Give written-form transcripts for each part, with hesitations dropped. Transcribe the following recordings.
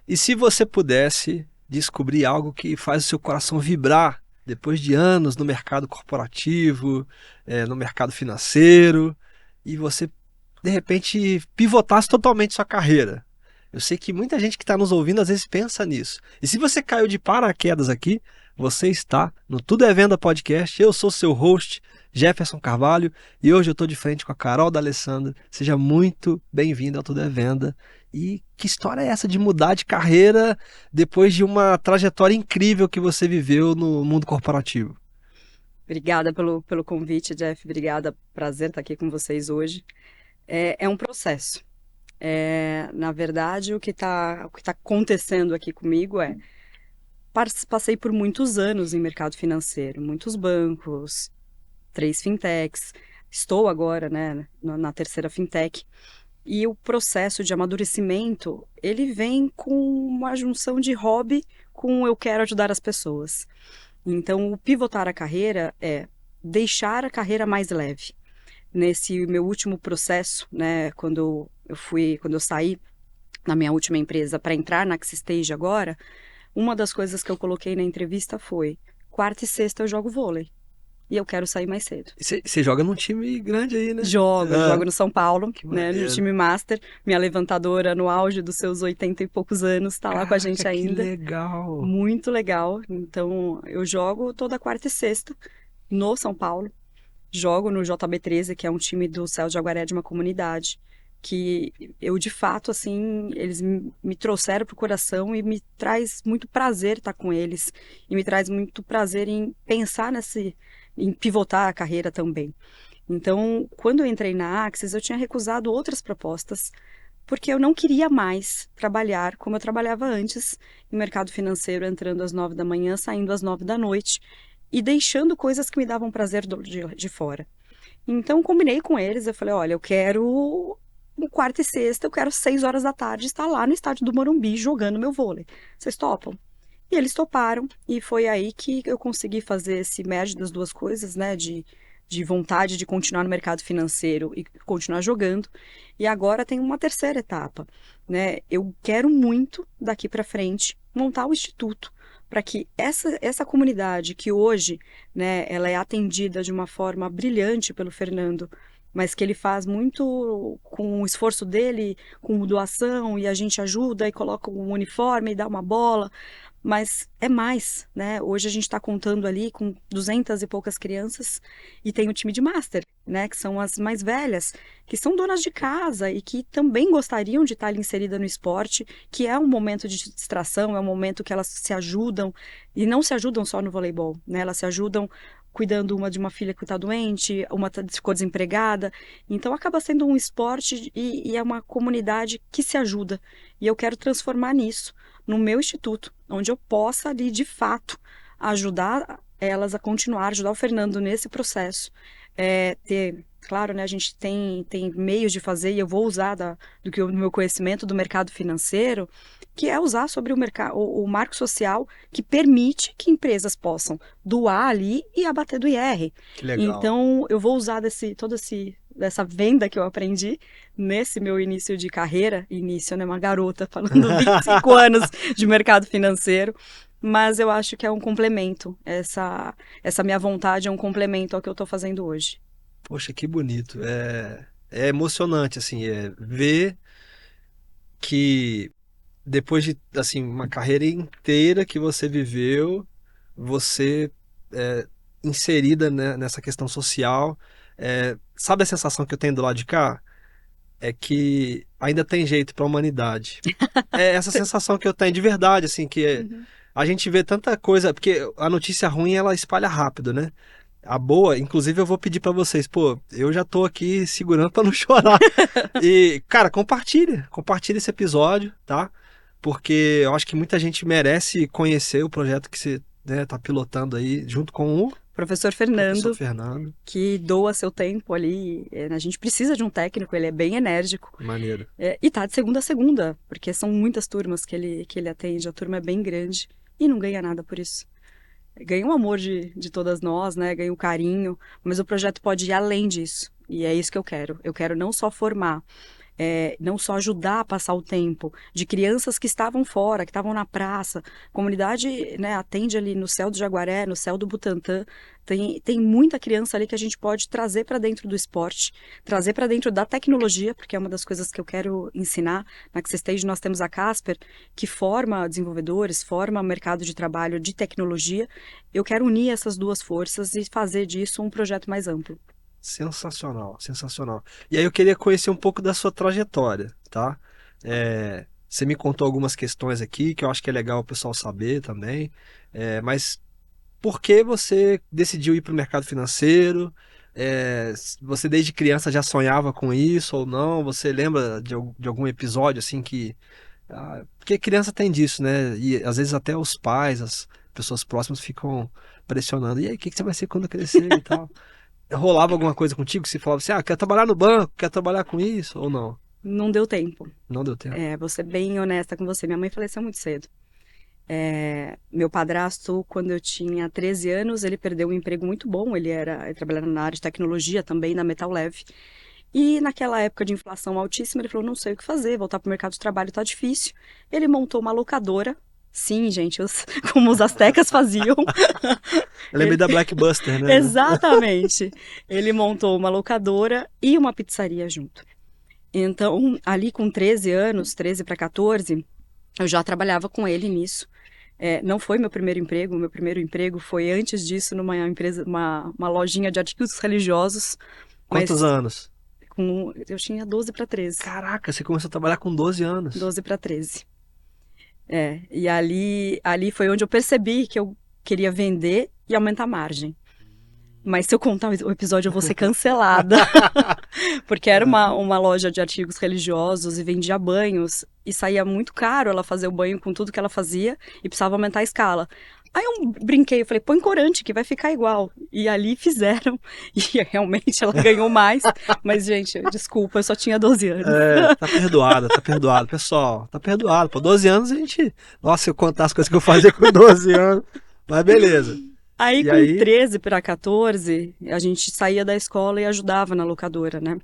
E se você pudesse descobrir algo que faz o seu coração vibrar depois de anos no mercado corporativo, no mercado financeiro, e você, de repente, pivotasse totalmente sua carreira? Eu sei que muita gente que está nos ouvindo às vezes pensa nisso. E se você caiu de paraquedas aqui, você está no Tudo é Venda Podcast. Eu sou seu host, Jefferson Carvalho, e hoje eu estou de frente com a Carol D'Alessandro. Seja muito bem-vindo ao Tudo é Venda. E que história é essa de mudar de carreira depois de uma trajetória incrível que você viveu no mundo corporativo? Obrigada pelo convite, Jeff. Obrigada. Prazer estar aqui com vocês hoje. É um processo. Na verdade, o que tá acontecendo aqui comigo passei por muitos anos em mercado financeiro, muitos bancos, 3 fintechs. Estou agora, né, na terceira fintech. E o processo de amadurecimento, ele vem com uma junção de hobby com eu quero ajudar as pessoas. Então, o pivotar a carreira é deixar a carreira mais leve. Nesse meu último processo, né, quando eu saí na minha última empresa para entrar na Axistage agora, uma das coisas que eu coloquei na entrevista foi: quarta e sexta eu jogo vôlei e eu quero sair mais cedo. E você joga num time grande aí, né? Jogo Ah, no São Paulo, que né, no maneiro. time Master. Minha levantadora, no auge dos seus 80 e poucos anos, está lá com a Caraca, gente que ainda. legal. Muito legal. Então, eu jogo toda quarta e sexta no São Paulo. Jogo no JB13, que é um time do Céu de Aguaré, de uma comunidade, que eu, de fato, assim, eles me trouxeram pro coração e me traz muito prazer estar com eles. E me traz muito prazer em pensar em pivotar a carreira também. Então, quando eu entrei na Axis, eu tinha recusado outras propostas, porque eu não queria mais trabalhar como eu trabalhava antes, em mercado financeiro, entrando às 9 da manhã, saindo às 9 da noite, e deixando coisas que me davam prazer de fora. Então, combinei com eles, eu falei: olha, eu quero no quarta e sexta, eu quero 6 horas da tarde estar lá no estádio do Morumbi jogando meu vôlei. Vocês topam? E eles toparam, e foi aí que eu consegui fazer esse merge das duas coisas, né, de vontade de continuar no mercado financeiro e continuar jogando. E agora tem uma terceira etapa, né? Eu quero muito, daqui para frente, montar o instituto para que essa comunidade que hoje, né, ela é atendida de uma forma brilhante pelo Fernando, mas que ele faz muito com o esforço dele, com doação, e a gente ajuda e coloca um uniforme e dá uma bola, mas é mais, né? Hoje a gente está contando ali com 200 e poucas crianças e tem o time de Master, né? Que são as mais velhas, que são donas de casa e que também gostariam de estar ali inserida no esporte, que é um momento de distração, é um momento que elas se ajudam e não se ajudam só no voleibol, né? Elas se ajudam cuidando uma de uma filha que está doente, ficou desempregada. Então acaba sendo um esporte e é uma comunidade que se ajuda. E eu quero transformar nisso no meu instituto, onde eu possa ali, de fato, ajudar elas a continuar, ajudar o Fernando nesse processo. Claro, né, a gente tem meios de fazer, e eu vou usar do meu conhecimento do mercado financeiro, que é usar sobre o marco social que permite que empresas possam doar ali e abater do IR. Que legal. Então, eu vou usar dessa venda que eu aprendi nesse meu início de carreira, início, né, uma garota falando 25 anos de mercado financeiro, mas eu acho que é um complemento, essa minha vontade é um complemento ao que eu estou fazendo hoje. Poxa, que bonito. É emocionante, assim, ver que depois de, assim, uma carreira inteira que você viveu, você é, inserida, né, nessa questão social. Sabe a sensação que eu tenho do lado de cá? É que ainda tem jeito para a humanidade. É essa sensação que eu tenho de verdade, assim, Uhum. a gente vê tanta coisa, porque a notícia ruim ela espalha rápido, né? A boa, inclusive eu vou pedir para vocês, pô, eu já tô aqui segurando para não chorar. E, cara, compartilha esse episódio, tá? Porque eu acho que muita gente merece conhecer o projeto que você, né, tá pilotando aí junto com o Professor professor Fernando, Fernando. que doa seu tempo ali. A gente precisa de um técnico, ele é bem enérgico. Maneiro. E tá de segunda a segunda, porque são muitas turmas que ele atende, a turma é bem grande e não ganha nada por isso. Ganha o amor de todas nós, né? Ganha o carinho, mas o projeto pode ir além disso. E é isso que eu quero. Eu quero não só formar não só ajudar a passar o tempo, de crianças que estavam fora, que estavam na praça. A comunidade, né, atende ali no Céu do Jaguaré, no Céu do Butantã. Tem muita criança ali que a gente pode trazer para dentro do esporte, trazer para dentro da tecnologia, porque é uma das coisas que eu quero ensinar. Na Access Stage nós temos a Casper, que forma desenvolvedores, forma mercado de trabalho de tecnologia. Eu quero unir essas duas forças e fazer disso um projeto mais amplo. Sensacional, sensacional. E aí eu queria conhecer um pouco da sua trajetória, tá? Você me contou algumas questões aqui que eu acho que é legal o pessoal saber também, mas por que você decidiu ir para o mercado financeiro? Você desde criança já sonhava com isso ou não? Você lembra de algum episódio assim que... porque criança tem disso, né? E às vezes até os pais, as pessoas próximas ficam pressionando. E aí, o que que você vai ser quando crescer e tal? Rolava alguma coisa contigo? Você falava assim, quer trabalhar no banco, quer trabalhar com isso ou não? Não deu tempo. Não deu tempo. Vou ser bem honesta com você. Minha mãe faleceu muito cedo. Meu padrasto, quando eu tinha 13 anos, ele perdeu um emprego muito bom. Ele trabalhava na área de tecnologia também, na Metal Leve. E naquela época de inflação altíssima, ele falou, não sei o que fazer, voltar para o mercado de trabalho tá difícil. Ele montou uma locadora. Sim, gente, como os astecas faziam. Eu lembrei da Blackbuster, né? Exatamente. Ele montou uma locadora e uma pizzaria junto. Então, ali com 13 anos, 13 para 14, eu já trabalhava com ele nisso. Não foi meu primeiro emprego foi antes disso numa empresa, uma lojinha de artigos religiosos. Quantos anos? Eu tinha 12 para 13. Caraca, você começou a trabalhar com 12 anos. 12 para 13. E ali foi onde eu percebi que eu queria vender e aumentar a margem. Mas se eu contar o episódio, eu vou ser cancelada. Porque era uma loja de artigos religiosos e vendia banhos. E saía muito caro ela fazer o banho com tudo que ela fazia e precisava aumentar a escala. Aí eu brinquei, eu falei, põe corante que vai ficar igual. E ali fizeram. E realmente ela ganhou mais. Mas, gente, desculpa, eu só tinha 12 anos. Tá perdoada, tá perdoado. Pessoal, tá perdoado. Por 12 anos a gente... Nossa, se eu contar as coisas que eu fazia com 12 anos... Mas beleza. Aí, com 13 para 14, a gente saía da escola e ajudava na locadora, né?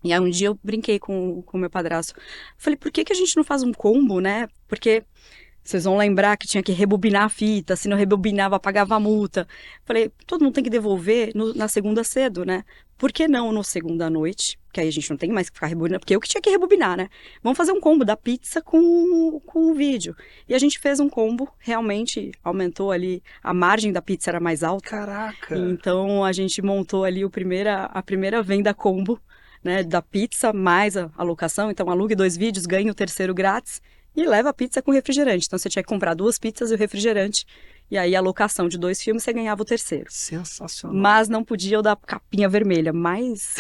E aí um dia eu brinquei com o meu padrasto. Falei, por que a gente não faz um combo, né? Porque vocês vão lembrar que tinha que rebobinar a fita, se não rebobinava, pagava a multa. Falei, todo mundo tem que devolver na segunda cedo, né? Por que não no segunda à noite? Que aí a gente não tem mais que ficar rebobinando, porque eu que tinha que rebobinar, né? Vamos fazer um combo da pizza com o vídeo. E a gente fez um combo, realmente aumentou ali, a margem da pizza era mais alta. Caraca! Então a gente montou ali a primeira venda combo, né, da pizza mais a locação. Então alugue 2 vídeos, ganhe o terceiro grátis e leva a pizza com refrigerante. Então você tinha que comprar 2 pizzas e o refrigerante. E aí a locação de 2 filmes você ganhava o terceiro. Sensacional. Mas não podia o da capinha vermelha. Mais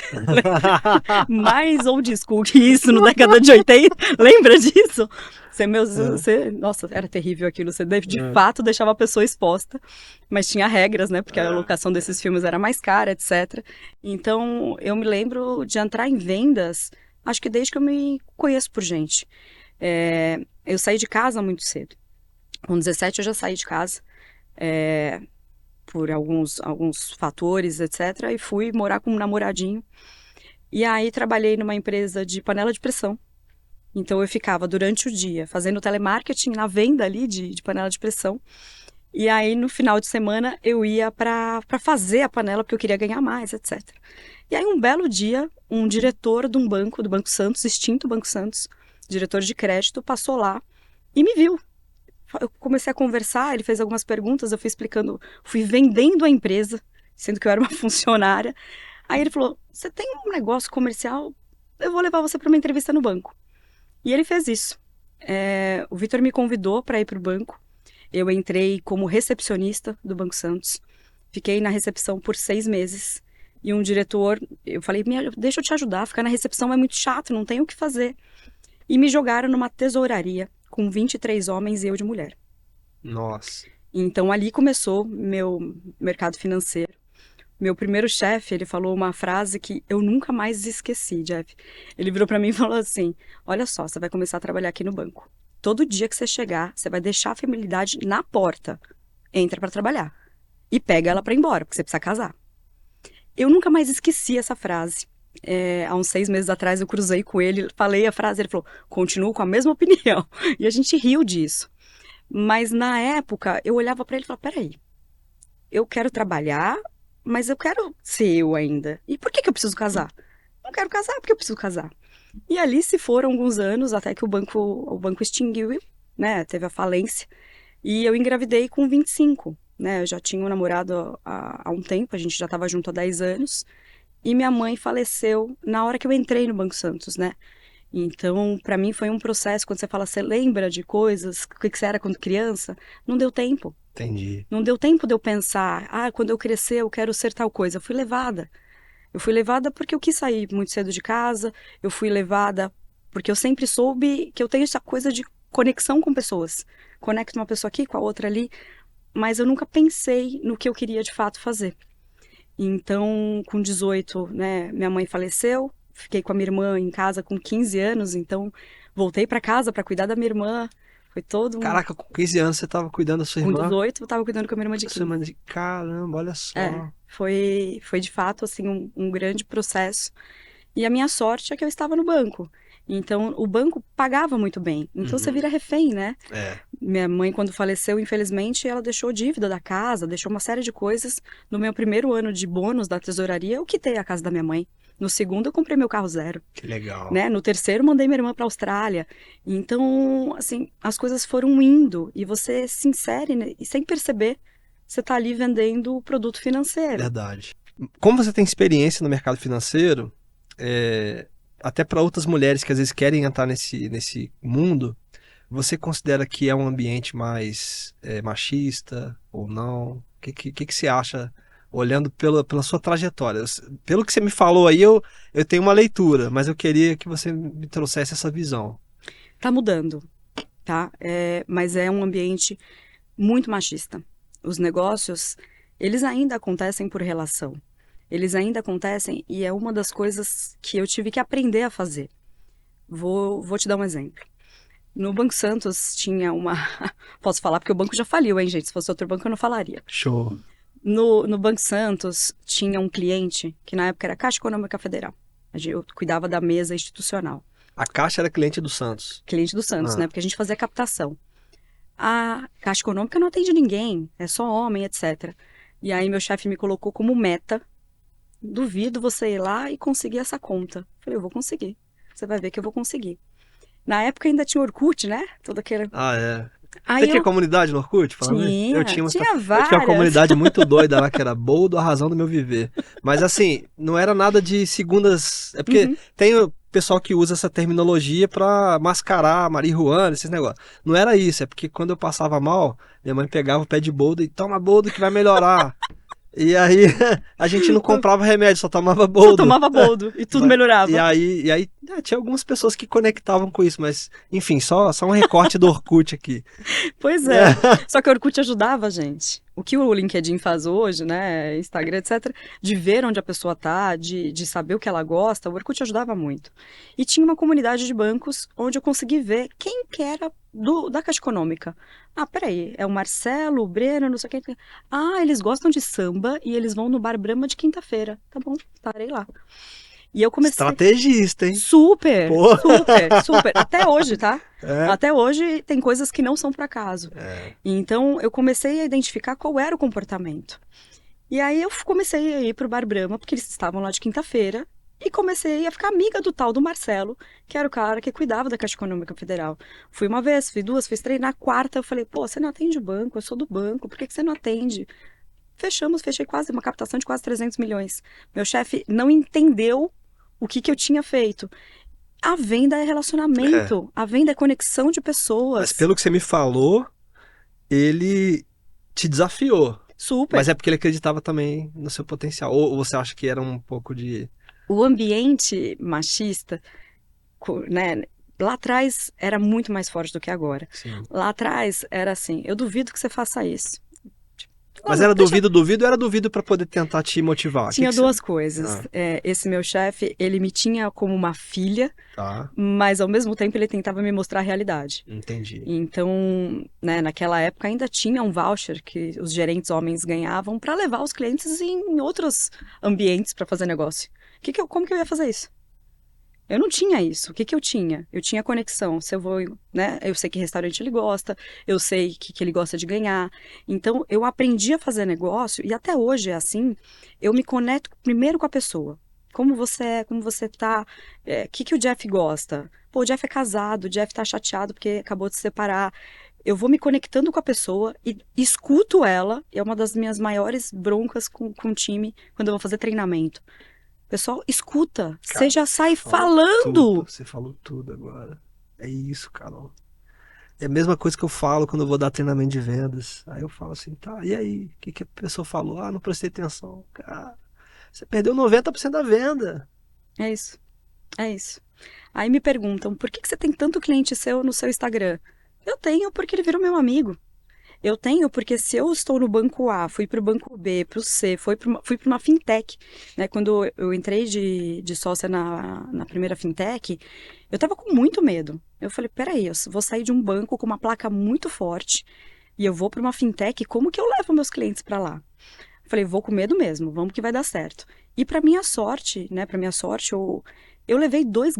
old school que isso na década de 80. Lembra disso? Nossa, era terrível aquilo. Você de fato deixava a pessoa exposta. Mas tinha regras, né? Porque a locação desses filmes era mais cara, etc. Então eu me lembro de entrar em vendas, acho que desde que eu me conheço por gente. Eu saí de casa muito cedo. Com 17 eu já saí de casa. Por alguns fatores, etc. E fui morar com um namoradinho. E aí trabalhei numa empresa de panela de pressão. Então eu ficava durante o dia fazendo telemarketing na venda ali de panela de pressão. E aí no final de semana eu ia para fazer a panela porque eu queria ganhar mais, etc. E aí um belo dia, um diretor de um banco, do Banco Santos, extinto Banco Santos, diretor de crédito, passou lá e me viu. Eu comecei a conversar, ele fez algumas perguntas, eu fui explicando, fui vendendo a empresa, sendo que eu era uma funcionária. Aí ele falou, você tem um negócio comercial, eu vou levar você para uma entrevista no banco. E ele fez isso. O Vitor me convidou para ir para o banco. Eu entrei como recepcionista do Banco Santos. Fiquei na recepção por 6 meses. E um diretor, eu falei, deixa eu te ajudar, ficar na recepção é muito chato, não tem o que fazer. E me jogaram numa tesouraria com 23 homens e eu de mulher. Nossa. Então ali começou meu mercado financeiro. Meu primeiro chefe, ele falou uma frase que eu nunca mais esqueci, Jeff. Ele virou para mim e falou assim, olha só, você vai começar a trabalhar aqui no banco. Todo dia que você chegar, você vai deixar a familiaridade na porta. Entra para trabalhar. E pega ela para ir embora, porque você precisa casar. Eu nunca mais esqueci essa frase. Há uns 6 meses atrás eu cruzei com ele, falei a frase, ele falou, continuo com a mesma opinião. E a gente riu disso. Mas na época, eu olhava pra ele e falava, peraí, eu quero trabalhar, mas eu quero ser eu ainda. E por que que eu preciso casar? Não quero casar porque eu preciso casar. E ali se foram alguns anos até que o banco extinguiu, né? Teve a falência. E eu engravidei com 25, né? Eu já tinha um namorado há um tempo, a gente já estava junto há 10 anos. E minha mãe faleceu na hora que eu entrei no Banco Santos, né? Então, para mim foi um processo, quando você fala, você lembra de coisas, o que que você era quando criança? Não deu tempo. Entendi. Não deu tempo de eu pensar, quando eu crescer eu quero ser tal coisa. Eu fui levada. Eu fui levada porque eu quis sair muito cedo de casa, eu fui levada porque eu sempre soube que eu tenho essa coisa de conexão com pessoas. Conecto uma pessoa aqui com a outra ali, mas eu nunca pensei no que eu queria de fato fazer. Então, com 18, né, minha mãe faleceu, fiquei com a minha irmã em casa com 15 anos, então voltei para casa para cuidar da minha irmã. Foi todo um. Caraca, com 15 anos você tava cuidando da sua Com irmã? 18, eu tava cuidando com a minha irmã de Sua 15. irmã de... Caramba, olha só. Foi de fato assim um grande processo. E a minha sorte é que eu estava no banco. Então, o banco pagava muito bem. Então, você Uhum. vira refém, né? É, Minha mãe, quando faleceu, infelizmente, ela deixou dívida da casa, deixou uma série de coisas. No meu primeiro ano de bônus da tesouraria, eu quitei a casa da minha mãe. No segundo, eu comprei meu carro zero, que legal. né? No terceiro, mandei minha irmã para a Austrália. Então, assim, as coisas foram indo e você se insere, né? E sem perceber, você está ali vendendo o produto financeiro. Verdade. Como você tem experiência no mercado financeiro, até para outras mulheres que às vezes querem entrar nesse mundo, você considera que é um ambiente mais machista ou não? O que você acha, olhando pela sua trajetória? Pelo que você me falou aí, eu tenho uma leitura, mas eu queria que você me trouxesse essa visão. Tá mudando, tá? Mas é um ambiente muito machista. Os negócios, eles ainda acontecem por relação. Eles ainda acontecem e é uma das coisas que eu tive que aprender a fazer. Vou te dar um exemplo. No Banco Santos tinha uma. Posso falar porque o banco já faliu, hein, gente? Se fosse outro banco eu não falaria. Show. No Banco Santos tinha um cliente que na época era Caixa Econômica Federal. Eu cuidava da mesa institucional. A Caixa era cliente do Santos. Cliente do Santos, Ah, né? Porque a gente fazia captação. A Caixa Econômica não atende ninguém, é só homem, etc. E aí meu chefe me colocou como meta. Duvido você ir lá e conseguir essa conta. Falei, eu vou conseguir. Você vai ver que eu vou conseguir. Na época ainda tinha Orkut, né? Todo aquele. é. Você Aí tinha eu comunidade no Orkut? Falando aí? tinha Eu tinha uma várias. comunidade muito doida lá, que era Boldo, a razão do meu viver. Mas assim, não era nada de segundas. É porque Uhum. tem o pessoal que usa essa terminologia pra mascarar marihuana, esses negócios. Não era isso, é porque quando eu passava mal, minha mãe pegava o pé de boldo e toma boldo que vai melhorar. E aí a gente não comprava remédio, só tomava Só boldo. tomava boldo e tudo E melhorava. aí tinha algumas pessoas que conectavam com isso, mas enfim, só um recorte do Orkut aqui. Pois é. Só que o Orkut ajudava a gente. O que o LinkedIn faz hoje, né? Instagram, etc., de ver onde a pessoa tá, de saber o que ela gosta, o Orkut ajudava muito. E tinha uma comunidade de bancos onde eu consegui ver quem que era da Caixa Econômica. Peraí, é o Marcelo, o Breno, não sei o que. Eles gostam de samba e eles vão no Bar Brahma de quinta-feira. Tá bom, parei lá. E eu comecei. Estrategista, hein? Super, Pô. super, super. Até hoje, tá? É. Até hoje tem coisas que não são por acaso. É. Então eu comecei a identificar qual era o comportamento. E aí eu comecei a ir pro Bar Brahma, porque eles estavam lá de quinta-feira, e comecei a ficar amiga do tal do Marcelo, que era o cara que cuidava da Caixa Econômica Federal. Fui uma vez, fui duas, fui três. Na quarta eu falei, pô, você não atende o banco, eu sou do banco, por que você não atende? Fechei quase uma captação de quase 300 milhões. Meu chefe não entendeu o que eu tinha feito. A venda é relacionamento, a venda é conexão de Mas pessoas. pelo que você me falou, ele te desafiou. Super. Mas é porque ele acreditava também no seu potencial. Ou você acha que era um pouco de... O ambiente machista, né, lá atrás era muito mais forte do que agora. Sim. Lá atrás era assim, eu duvido que você faça isso. Mas era duvido ou era duvido pra poder tentar te motivar? Tinha Que duas você... coisas. Esse meu chefe, ele me tinha como uma filha, Tá, mas ao mesmo tempo ele tentava me mostrar a realidade. entendi. Então, né, naquela época ainda tinha um voucher que os gerentes homens ganhavam para levar os clientes em outros ambientes para fazer negócio. Como que eu ia fazer isso? Eu não tinha isso. O que que eu tinha? Eu tinha conexão. Se eu vou, né? Eu sei que restaurante ele gosta, eu sei que ele gosta de ganhar. Então, eu aprendi a fazer negócio e até hoje é assim. Eu me conecto primeiro com a pessoa. Como você é, como você tá, o que que o Jeff gosta? Pô, o Jeff é casado, o Jeff tá chateado porque acabou de se separar. Eu vou me conectando com a pessoa e escuto ela. É uma das minhas maiores broncas com o time quando eu vou fazer treinamento. Pessoal, escuta. Você Cara, já você sai falou tudo, falando. você falou tudo agora. É isso, Carol. É a mesma coisa que eu falo quando eu vou dar treinamento de vendas. Aí eu falo assim, tá, e aí? O que que a pessoa falou? Ah, não prestei atenção. Cara, você perdeu 90% da venda. É isso. É isso. Aí me perguntam, por que que você tem tanto cliente seu no seu Instagram? Eu tenho porque ele virou meu amigo. Eu tenho porque se eu estou no banco A, fui para o banco B, para o C, fui para uma fintech, né? Quando eu entrei de sócia na primeira fintech, eu estava com muito medo. Eu falei, peraí, eu vou sair de um banco com uma placa muito forte e eu vou para uma fintech, como que eu levo meus clientes para lá? Falei, vou com medo mesmo, vamos que vai dar certo. E para minha sorte, né, para minha sorte, eu levei duas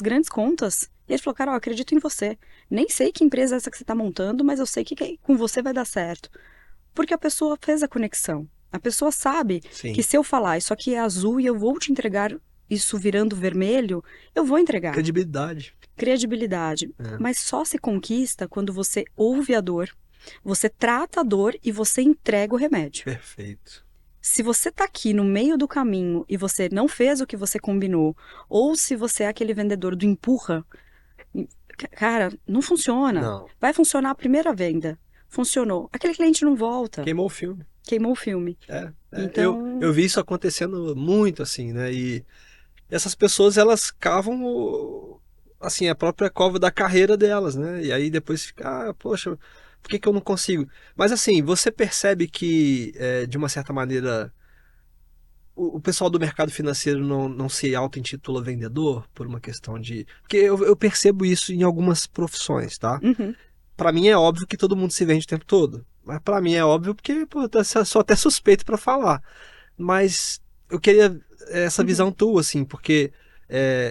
grandes contas. E ele falou, cara, eu acredito em você. Nem sei que empresa é essa que você está montando, mas eu sei que com você vai dar certo. Porque a pessoa fez a conexão. A pessoa sabe que Sim, se eu falar, isso aqui é azul e eu vou te entregar isso virando vermelho, eu vou entregar. credibilidade. Credibilidade. É, Mas só se conquista quando você ouve a dor, você trata a dor e você entrega o remédio. perfeito. Se você tá aqui no meio do caminho e você não fez o que você combinou, ou se você é aquele vendedor do empurra, cara, não funciona. Não, Vai funcionar a primeira venda. Funcionou. Aquele cliente não volta. queimou o filme. Queimou o filme. Eu Então, vi isso acontecendo muito, assim, né? E essas pessoas, elas cavam, assim, a própria cova da carreira delas, né? E aí depois fica, ah, poxa, por que que eu não consigo? Mas, assim, você percebe que, de uma certa maneira, o pessoal do mercado financeiro não se auto-intitula vendedor por uma questão de... Porque eu percebo isso em algumas profissões, tá? uhum, Pra mim é óbvio que todo mundo se vende o tempo todo. Mas pra mim é óbvio porque, pô, sou até suspeito pra falar. Mas eu queria essa uhum. visão tua, assim, porque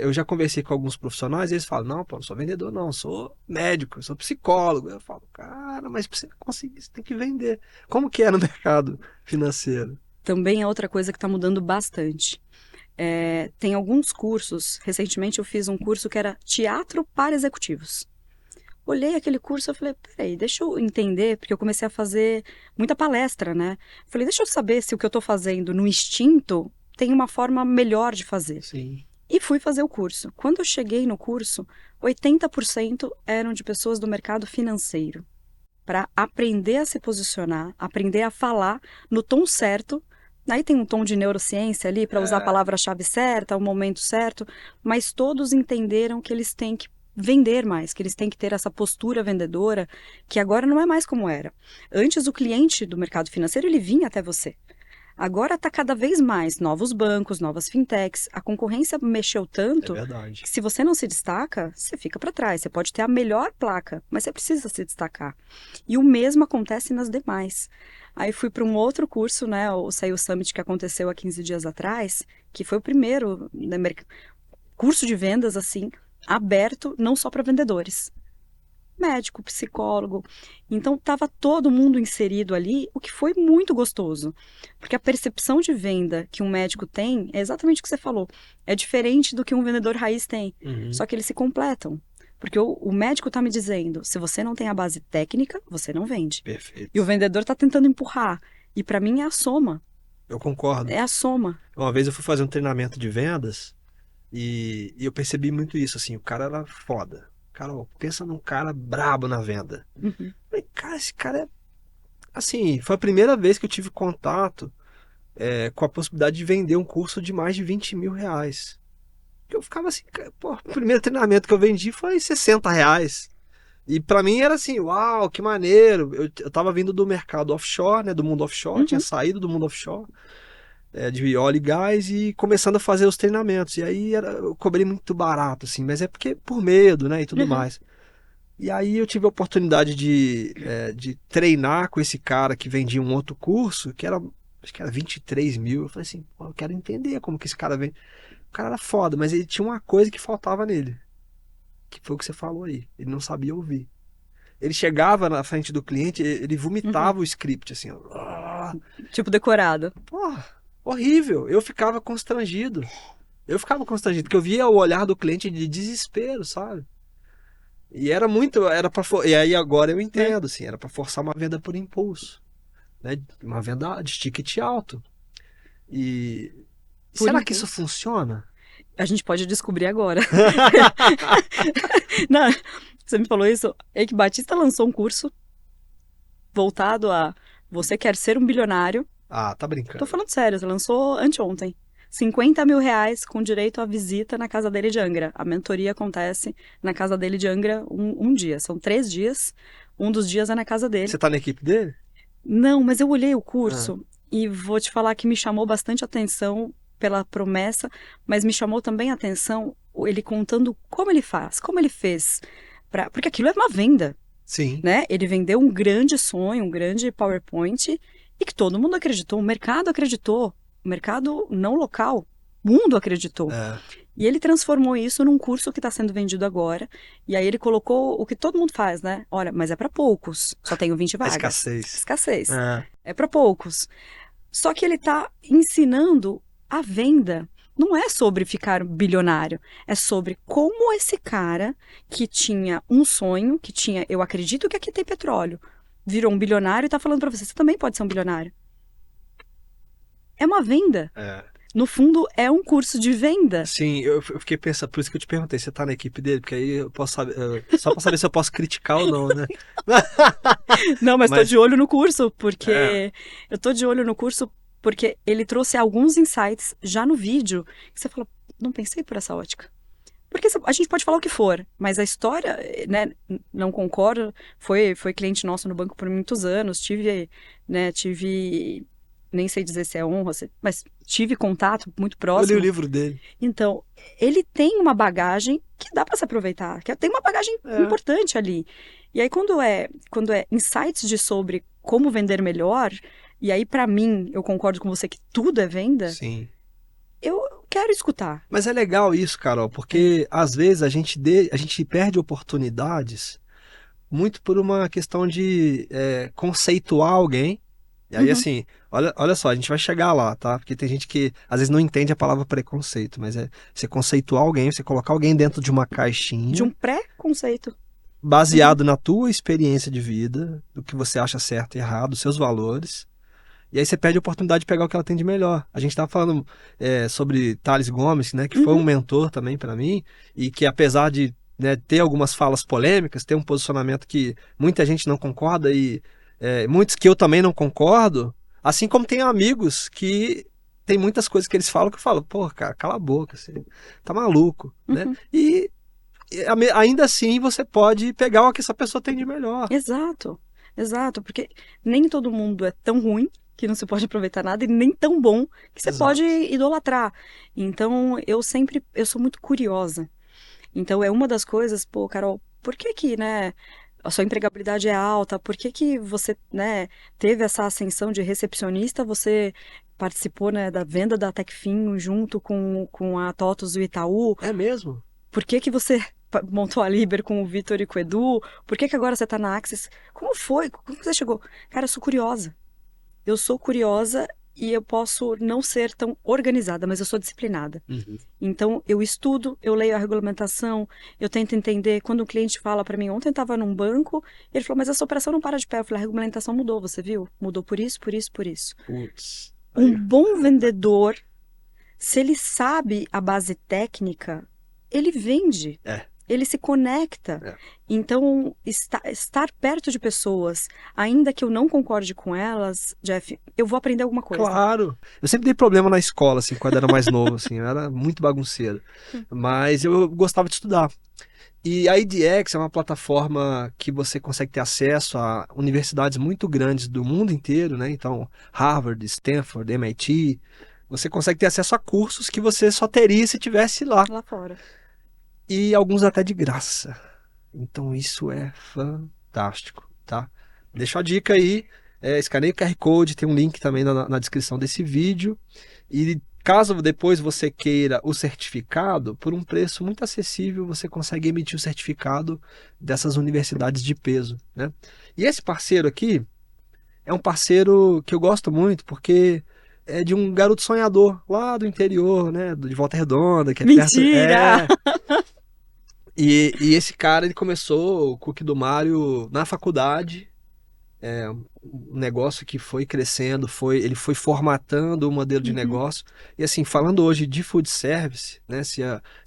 eu já conversei com alguns profissionais e eles falam, não, pô, não sou vendedor, não, sou médico, sou psicólogo. Eu falo, cara, mas pra você conseguir, você tem que vender. Como que é no mercado financeiro? Também é outra coisa que está mudando bastante. Tem alguns cursos. Recentemente eu fiz um curso que era teatro para executivos. Olhei aquele curso e falei, peraí, deixa eu entender, porque eu comecei a fazer muita palestra, né? Falei, deixa eu saber se o que eu estou fazendo no instinto tem uma forma melhor de fazer. Sim. E fui fazer o curso. Quando eu cheguei no curso, 80% eram de pessoas do mercado financeiro, para aprender a se posicionar, aprender a falar no tom certo. Aí tem um tom de neurociência ali para usar a É, palavra-chave certa, o momento certo, mas todos entenderam que eles têm que vender mais, que eles têm que ter essa postura vendedora, que agora não é mais como era. Antes o cliente do mercado financeiro ele vinha até você. Agora está cada vez mais novos bancos, novas fintechs. A concorrência mexeu é tanto que verdade. se você não se destaca, você fica para trás. Você pode ter a melhor placa, mas você precisa se destacar. E o mesmo acontece nas demais. Aí fui para um outro curso, né, o Sales Summit que aconteceu há 15 dias atrás, que foi o primeiro, né, curso de vendas assim, aberto não só para vendedores, médico, psicólogo. Então estava todo mundo inserido ali, o que foi muito gostoso. Porque a percepção de venda que um médico tem é exatamente o que você falou. É diferente do que um vendedor raiz tem. Uhum, Só que eles se completam. Porque o médico está me dizendo, se você não tem a base técnica, você não vende. E o perfeito. vendedor está tentando empurrar. E para mim é a soma. Eu concordo. É a soma. Uma vez eu fui fazer um treinamento de vendas e eu percebi muito isso, assim, o cara era foda. Carol, pensa num cara brabo na venda. Uhum, Falei, cara, esse cara é. Assim, foi a primeira vez que eu tive contato com a possibilidade de vender um curso de mais de R$ 20.000. Eu ficava assim, pô, o primeiro treinamento que eu vendi foi R$ 60. E pra mim era assim, uau, que maneiro. Eu tava vindo do mercado offshore, né, do mundo offshore, tinha uhum, saído do mundo offshore, de óleo e gás e começando a fazer os treinamentos. E aí eu cobrei muito barato, assim, mas é porque por medo, né, e tudo uhum, mais. E aí eu tive a oportunidade de treinar com esse cara que vendia um outro curso, que era acho que era 23 mil. Eu falei assim, pô, eu quero entender como que esse cara vem. O cara era foda, mas ele tinha uma coisa que faltava nele, que foi o que você falou aí. Ele não sabia ouvir. Ele chegava na frente do cliente, ele Uhum. vomitava o script, assim, ó. Tipo, decorado. Porra, horrível. Eu ficava constrangido. Eu ficava constrangido, porque eu via o olhar do cliente de desespero, sabe? E era muito, e aí agora eu Né? entendo, assim, era pra forçar uma venda por impulso, né? Uma venda de ticket alto. E Por será que isso impulso. funciona? A gente pode descobrir agora. Não, você me falou isso. Eike Batista lançou um curso voltado a você quer ser um bilionário. Ah, tá Tô brincando. falando sério, você lançou anteontem. R$ 50.000 com direito à visita na casa dele de Angra. A mentoria acontece na casa dele de Angra um dia. São 3 dias. Um dos dias é na casa Você dele. tá na equipe dele? Não, mas eu olhei o Ah, curso e vou te falar que me chamou bastante atenção pela promessa, mas me chamou também a atenção ele contando como ele faz, como ele fez. Porque aquilo é uma venda, sim. né? Ele vendeu um grande sonho, um grande PowerPoint e que todo mundo acreditou, o mercado não local, o mundo acreditou. É, E ele transformou isso num curso que está sendo vendido agora. E aí ele colocou o que todo mundo faz, né? Olha, mas é para poucos. Só tenho 20 a vagas. escassez. Escassez. É, É para poucos. Só que ele está ensinando a venda. Não é sobre ficar bilionário. É sobre como esse cara que tinha um sonho, que tinha, eu acredito que aqui tem petróleo, virou um bilionário e está falando para você, você também pode ser um bilionário. É uma venda. é. No fundo, é um curso de venda. Sim, eu fiquei pensando, por isso que eu te perguntei, você tá na equipe dele? Porque aí eu posso saber, só pra saber se eu posso criticar ou não, né? Não, mas tô Mas, de olho no curso, é, porque eu tô de olho no curso porque ele trouxe alguns insights já no vídeo que você fala, não pensei por essa ótica. Porque a gente pode falar o que for, mas a história, né, não concordo. Foi cliente nosso no banco por muitos anos, nem sei dizer se é honra, mas tive contato muito eu li o próximo. livro dele. Então, ele tem uma bagagem que dá para se aproveitar, que tem uma bagagem É, importante ali. E aí, quando é insights sobre como vender melhor, e aí, para mim, eu concordo com você que tudo é venda, sim. eu quero escutar. Mas é legal isso, Carol, É. porque às vezes a gente perde oportunidades muito por uma questão de conceituar alguém. E aí, Uhum, assim, olha só, a gente vai chegar lá, tá? Porque tem gente que às vezes não entende a palavra preconceito, mas é você conceituar alguém, você colocar alguém dentro de uma de um caixinha, pré-conceito. Uhum, baseado na tua experiência de vida, do que você acha certo e errado, dos seus valores. E aí você perde a oportunidade de pegar o que ela tem de melhor. A gente estava falando sobre Thales Gomes, né, que foi um uhum, mentor também para mim, e que apesar de, né, ter algumas falas polêmicas, ter um posicionamento que muita gente não concorda e muitos que eu também não concordo, assim como tem amigos que tem muitas coisas que eles falam que eu falo, pô, cara, cala a boca, você tá maluco, né? uhum. E ainda assim você pode pegar o que essa pessoa tem de melhor. Exato, exato, porque nem todo mundo é tão ruim que não se pode aproveitar nada e nem tão bom que você pode Exato. idolatrar. Então, eu sou muito curiosa. Então, é uma das coisas, pô, Carol, por que que, né, a sua empregabilidade é alta? Por que que você, né, teve essa ascensão de recepcionista? Você participou, né, da venda da Techfin junto com a TOTUS e o Itaú? É mesmo? Por que que você montou a Liber com o Vitor e com o Edu? Por que que agora você tá na Axis? Como foi? Como você chegou? Cara, eu sou curiosa. Eu sou curiosa e eu posso não ser tão organizada, mas eu sou disciplinada. Uhum. Então, eu estudo, eu leio a regulamentação, eu tento entender. Quando um cliente fala para mim, ontem estava num banco, ele falou, mas essa operação não para de pé. Eu falei, a regulamentação mudou, você viu? Mudou por isso, por isso, por isso. Putz. Um Aí, bom vendedor, se ele sabe a base técnica, ele vende. é, Ele se conecta. é. Então, estar perto de pessoas, ainda que eu não concorde com elas, Jeff, eu vou aprender alguma coisa. Claro. Eu sempre dei problema na escola, assim, quando era mais novo, assim, eu era muito bagunceiro. Mas eu gostava de estudar. E a edX é uma plataforma que você consegue ter acesso a universidades muito grandes do mundo inteiro, né? Então, Harvard, Stanford, MIT. Você consegue ter acesso a cursos que você só teria se tivesse lá. Lá fora. E alguns até de graça. Então isso é fantástico, tá? Deixa a dica aí. escaneia o QR Code, tem um link também na descrição desse vídeo. E caso depois você queira o certificado, por um preço muito acessível, você consegue emitir o certificado dessas universidades de peso, né? E esse parceiro aqui é um parceiro que eu gosto muito, porque é de um garoto sonhador lá do interior, né? De Volta Redonda, que é perto. Mentira! E esse cara, ele começou o Cookie do Mário na faculdade. Um negócio que foi crescendo, ele foi formatando o modelo de Uhum. negócio. E assim, falando hoje de food service, né? Se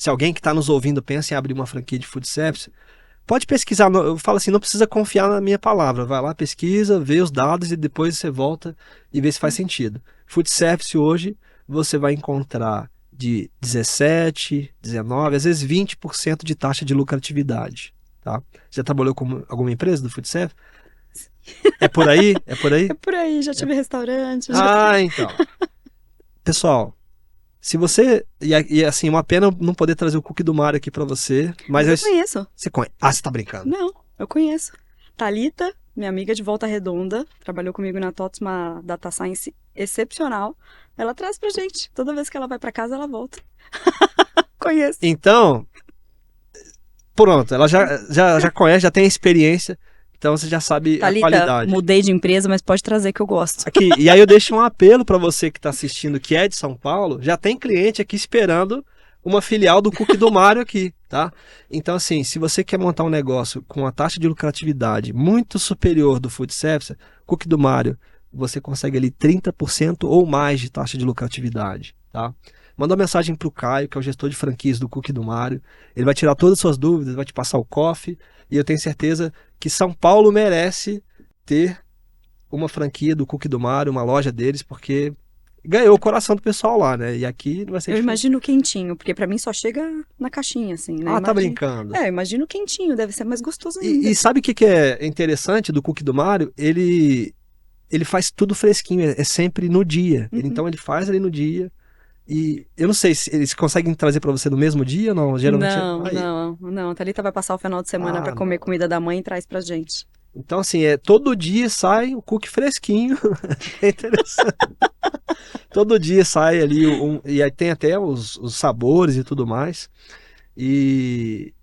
alguém que está nos ouvindo pensa em abrir uma franquia de food service, pode pesquisar. Eu falo assim, não precisa confiar na minha palavra. Vai lá, pesquisa, vê os dados e depois você volta e vê se faz sentido. Food service hoje você vai encontrar de 17, 19, às vezes 20% de taxa de lucratividade. Tá? Já trabalhou com alguma empresa do food service? É por aí? É por aí? É por aí, já tive restaurante, já... Então. Pessoal, se você. Assim, uma pena eu não poder trazer o cookie do Mário aqui pra você. Mas Mas eu conheço. você conhece. Ah, você tá brincando. Não, eu conheço. Thalita, minha amiga de Volta Redonda, trabalhou comigo na TOTS, uma data science excepcional. Ela traz pra gente. Toda vez que ela vai pra casa, ela volta. Conheço. Então, pronto. Ela já conhece, já tem a experiência. Então você já sabe a Thalita, qualidade. mudei de empresa, mas pode trazer que eu gosto. Aqui, e aí eu deixo um apelo pra você que tá assistindo, que é de São Paulo. Já tem cliente aqui esperando uma filial do Cookie do Mário aqui, tá? Então, assim, se você quer montar um negócio com uma taxa de lucratividade muito superior do food service, Cookie do Mário, você consegue ali 30% ou mais de taxa de lucratividade, tá? Manda uma mensagem pro Caio, que é o gestor de franquias do Cookie do Mário. Ele vai tirar todas as suas dúvidas, vai te passar o coffee, e eu tenho certeza que São Paulo merece ter uma franquia do Cookie do Mário, uma loja deles, porque ganhou o coração do pessoal lá, né? E aqui não vai ser Eu diferente. imagino quentinho, porque pra mim só chega na caixinha, assim, né? Ah, tá brincando. É, eu imagino quentinho, deve ser mais gostoso ainda. E sabe o que é interessante do Cookie do Mário? Ele faz tudo fresquinho, é sempre no dia. Uhum. Então ele faz ali no dia. E eu não sei se eles conseguem trazer para você no mesmo dia ou não. Geralmente. Não, não, não. A Thalita vai passar o final de semana pra comer Não. comida da mãe e traz pra gente. Então, assim, todo dia sai o cookie fresquinho. É interessante. Todo dia sai ali, e aí tem até os sabores e tudo mais. E,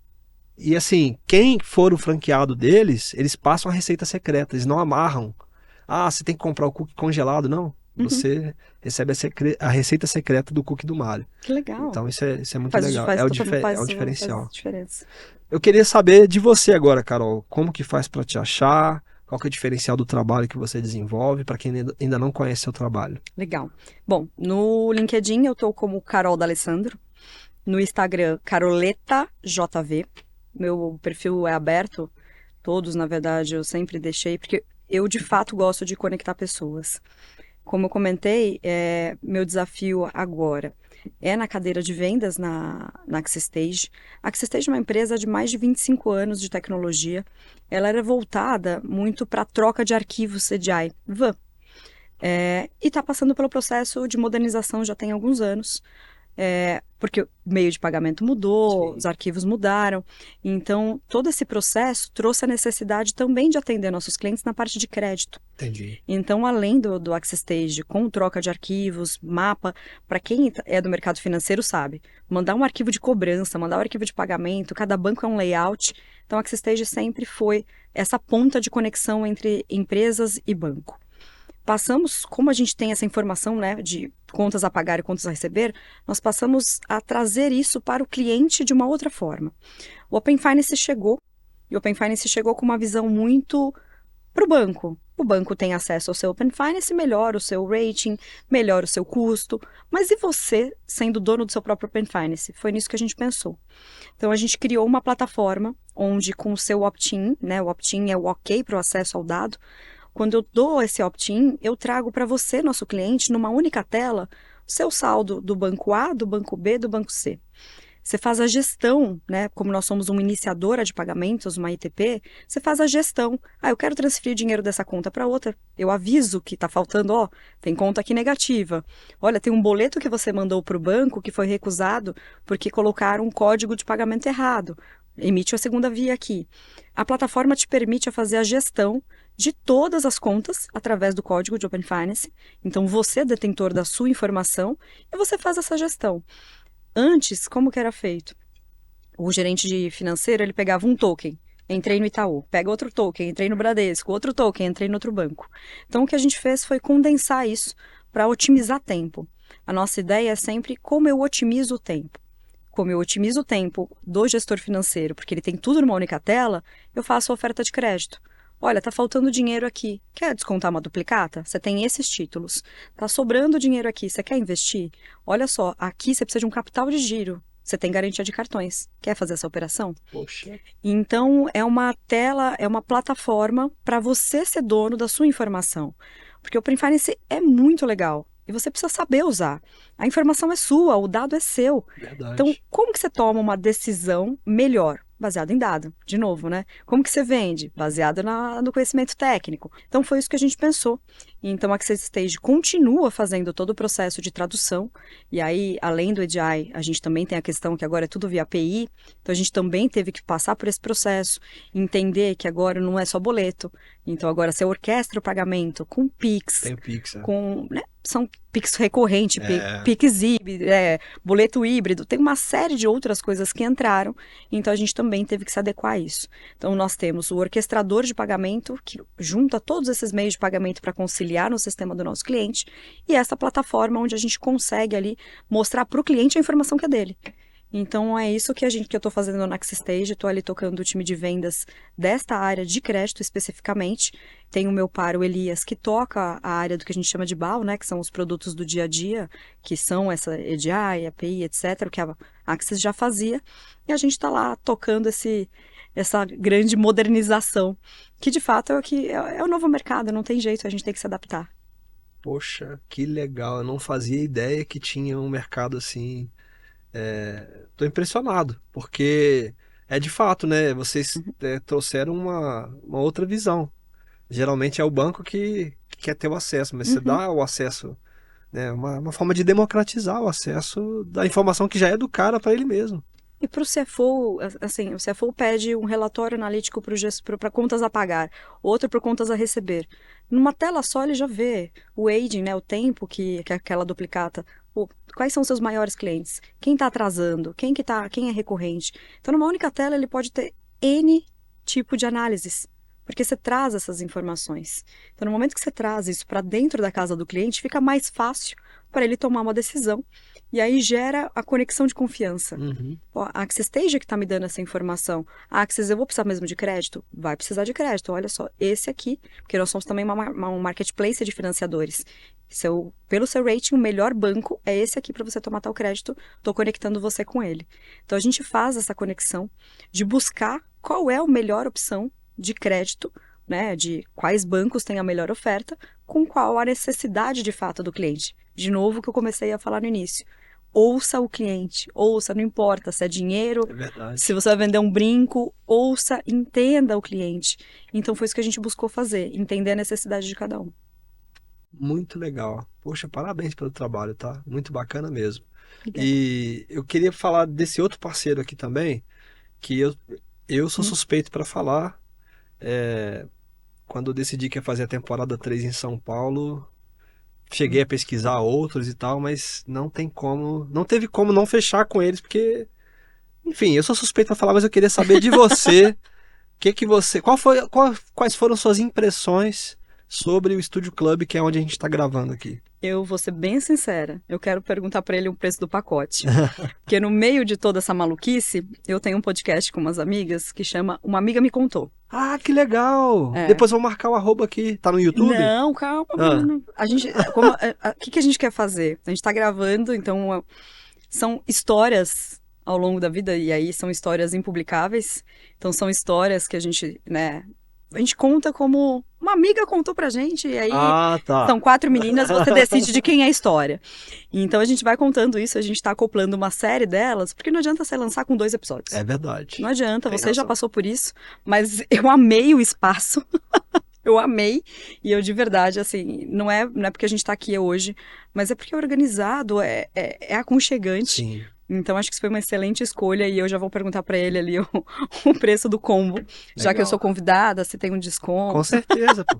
e assim, quem for o franqueado deles, eles passam a receita secreta, eles não amarram. Ah, você tem que comprar o cookie congelado, não. Uhum. Você recebe a receita secreta do cookie do Mário. Que legal. Então isso é muito legal. Faz, É o diferencial. faz diferença. Eu queria saber de você agora, Carol. Como que faz para te achar? Qual que é o diferencial do trabalho que você desenvolve para quem ainda não conhece seu trabalho? Legal. Bom, no LinkedIn eu tô como Carol D'Alessandro. No Instagram, CaroletaJV. Meu perfil é aberto. Todos, na verdade, eu sempre deixei, porque eu de fato gosto de conectar pessoas. Como eu comentei, meu desafio agora é na cadeira de vendas na Axistage. A Axistage é uma empresa de mais de 25 anos de tecnologia. Ela era voltada muito para a troca de arquivos CDI, VAN. E está passando pelo processo de modernização já tem alguns anos. Porque o meio de pagamento mudou, Sim. os arquivos mudaram. Então, todo esse processo trouxe a necessidade também de atender nossos clientes na parte de crédito. Entendi. Então, além do AccessStage, com troca de arquivos, mapa, para quem é do mercado financeiro sabe, mandar um arquivo de cobrança, mandar um arquivo de pagamento, cada banco é um layout. Então, a AccessStage sempre foi essa ponta de conexão entre empresas e banco. Passamos, como a gente tem essa informação, né, de contas a pagar e contas a receber, nós passamos a trazer isso para o cliente de uma outra forma. O Open Finance chegou, e o Open Finance chegou com uma visão muito para o banco. O banco tem acesso ao seu Open Finance, melhora o seu rating, melhora o seu custo, mas e você sendo dono do seu próprio Open Finance? Foi nisso que a gente pensou. Então a gente criou uma plataforma onde com o seu opt-in, né, o opt-in é o ok para o acesso ao dado. Quando eu dou esse opt-in, eu trago para você, nosso cliente, numa única tela, o seu saldo do banco A, do banco B, do banco C. Você faz a gestão, né? Como nós somos uma iniciadora de pagamentos, uma ITP, você faz a gestão. Ah, eu quero transferir dinheiro dessa conta para outra. Eu aviso que está faltando, ó, tem conta aqui negativa. Olha, tem um boleto que você mandou para o banco que foi recusado porque colocaram um código de pagamento errado. emite a segunda via aqui. A plataforma te permite fazer a gestão de todas as contas através do código de Open Finance. Então, você é detentor da sua informação e você faz essa gestão. Antes, como que era feito? O gerente financeiro, ele pegava um token, entrei no Itaú, pega outro token, entrei no Bradesco, outro token, entrei no outro banco. Então, o que a gente fez foi condensar isso para otimizar tempo. A nossa ideia é sempre como eu otimizo o tempo. Como eu otimizo o tempo do gestor financeiro, porque ele tem tudo numa única tela, eu faço a oferta de crédito. Olha, tá faltando dinheiro aqui. Quer descontar uma duplicata? Você tem esses títulos. Tá sobrando dinheiro aqui. Você quer investir? Olha só, aqui você precisa de um capital de giro. Você tem garantia de cartões. Quer fazer essa operação? Poxa. Então, é uma tela, é uma plataforma para você ser dono da sua informação. Porque o Open Finance é muito legal. E você precisa saber usar. A informação é sua, o dado é seu. Então, Verdade. como que você toma uma decisão melhor? Baseado em dado, de novo, né? Como que você vende? Baseado no conhecimento técnico. Então, foi isso que a gente pensou. Então, a Access Stage continua fazendo todo o processo de tradução. E aí, além do EDI, a gente também tem a questão que agora é tudo via API. Então, a gente também teve que passar por esse processo, entender que agora não é só boleto. Então, agora você orquestra o pagamento com Pix, Tem o Pix, com, né, são Pix recorrente, É, Pix híbrido, boleto híbrido, tem uma série de outras coisas que entraram, então a gente também teve que se adequar a isso. Então nós temos o orquestrador de pagamento, que junta todos esses meios de pagamento para conciliar no sistema do nosso cliente, e essa plataforma onde a gente consegue ali mostrar para o cliente a informação que é dele. Então é isso que eu estou fazendo na Access Stage, estou ali tocando o time de vendas desta área de crédito especificamente. Tem o meu par, o Elias, que toca a área do que a gente chama de BAU, né, que são os produtos do dia a dia, que são essa EDI, API, etc., o que a Access já fazia, e a gente está lá tocando essa grande modernização, que de fato é o novo mercado, não tem jeito, a gente tem que se adaptar. poxa, que legal. Eu não fazia ideia que tinha um mercado assim. Tô impressionado, porque é de fato, né? Vocês trouxeram uma outra visão. Geralmente é o banco que quer ter o acesso, mas você Uhum. dá o acesso, né? Uma forma de democratizar o acesso da informação que já é do cara para ele mesmo. E para o CFO, assim, o CFO pede um relatório analítico para contas a pagar, outro para contas a receber. Numa tela só ele já vê o aging, né, o tempo que aquela duplicata, quais são os seus maiores clientes, quem está atrasando, quem é recorrente. Então, numa única tela ele pode ter N tipo de análises, porque você traz essas informações. Então, no momento que você traz isso para dentro da casa do cliente, fica mais fácil para ele tomar uma decisão. E aí gera a conexão de confiança. Uhum. Ó, a Access Stage que está me dando essa informação. A Access, eu vou precisar mesmo de crédito? Vai precisar de crédito. Olha só, esse aqui, porque nós somos também um marketplace de financiadores. Pelo seu rating, o melhor banco é esse aqui para você tomar tal crédito. Estou conectando você com ele. Então, a gente faz essa conexão de buscar qual é a melhor opção de crédito, né, de quais bancos têm a melhor oferta, com qual a necessidade de fato do cliente. De novo, o que eu comecei a falar no início. Ouça o cliente, ouça, não importa se é dinheiro, É se verdade. você vai vender um brinco, ouça, entenda o cliente. Então foi isso que a gente buscou fazer, entender a necessidade de cada um. Muito legal. Poxa, parabéns pelo trabalho, tá? Muito bacana mesmo. Obrigada. E eu queria falar desse outro parceiro aqui também, que eu sou Hum. suspeito para falar. Quando eu decidi que ia fazer a temporada 3 em São Paulo, cheguei a pesquisar outros e tal, mas não tem como, não teve como não fechar com eles, porque, enfim, eu sou suspeito para falar, mas eu queria saber de você, que você, quais foram suas impressões sobre o Estúdio Club, que é onde a gente está gravando aqui? Eu vou ser bem sincera, eu quero perguntar para ele o preço do pacote. Porque no meio de toda essa maluquice, eu tenho um podcast com umas amigas que chama Uma Amiga Me Contou. Ah, que legal! É. Depois eu vou marcar o arroba aqui. Tá no YouTube? Não, calma, Ah, mano. A gente, o que que a gente quer fazer? A gente tá gravando, então são histórias ao longo da vida, e aí são histórias impublicáveis. Então são histórias que a gente, né, a gente conta como uma amiga contou pra gente, e aí tá. são 4 meninas, você decide de quem é a história. Então a gente vai contando isso, a gente tá acoplando uma série delas, porque não adianta você lançar com 2 episódios. É verdade. Não adianta, Tem você já razão. passou por isso, mas eu amei o espaço. Eu amei, e eu de verdade, assim, não é porque a gente tá aqui hoje, mas é porque é organizado, é aconchegante. Sim. Então, acho que isso foi uma excelente escolha e eu já vou perguntar para ele ali o preço do combo. Já que eu sou convidada, se tem um desconto. Com certeza, pô.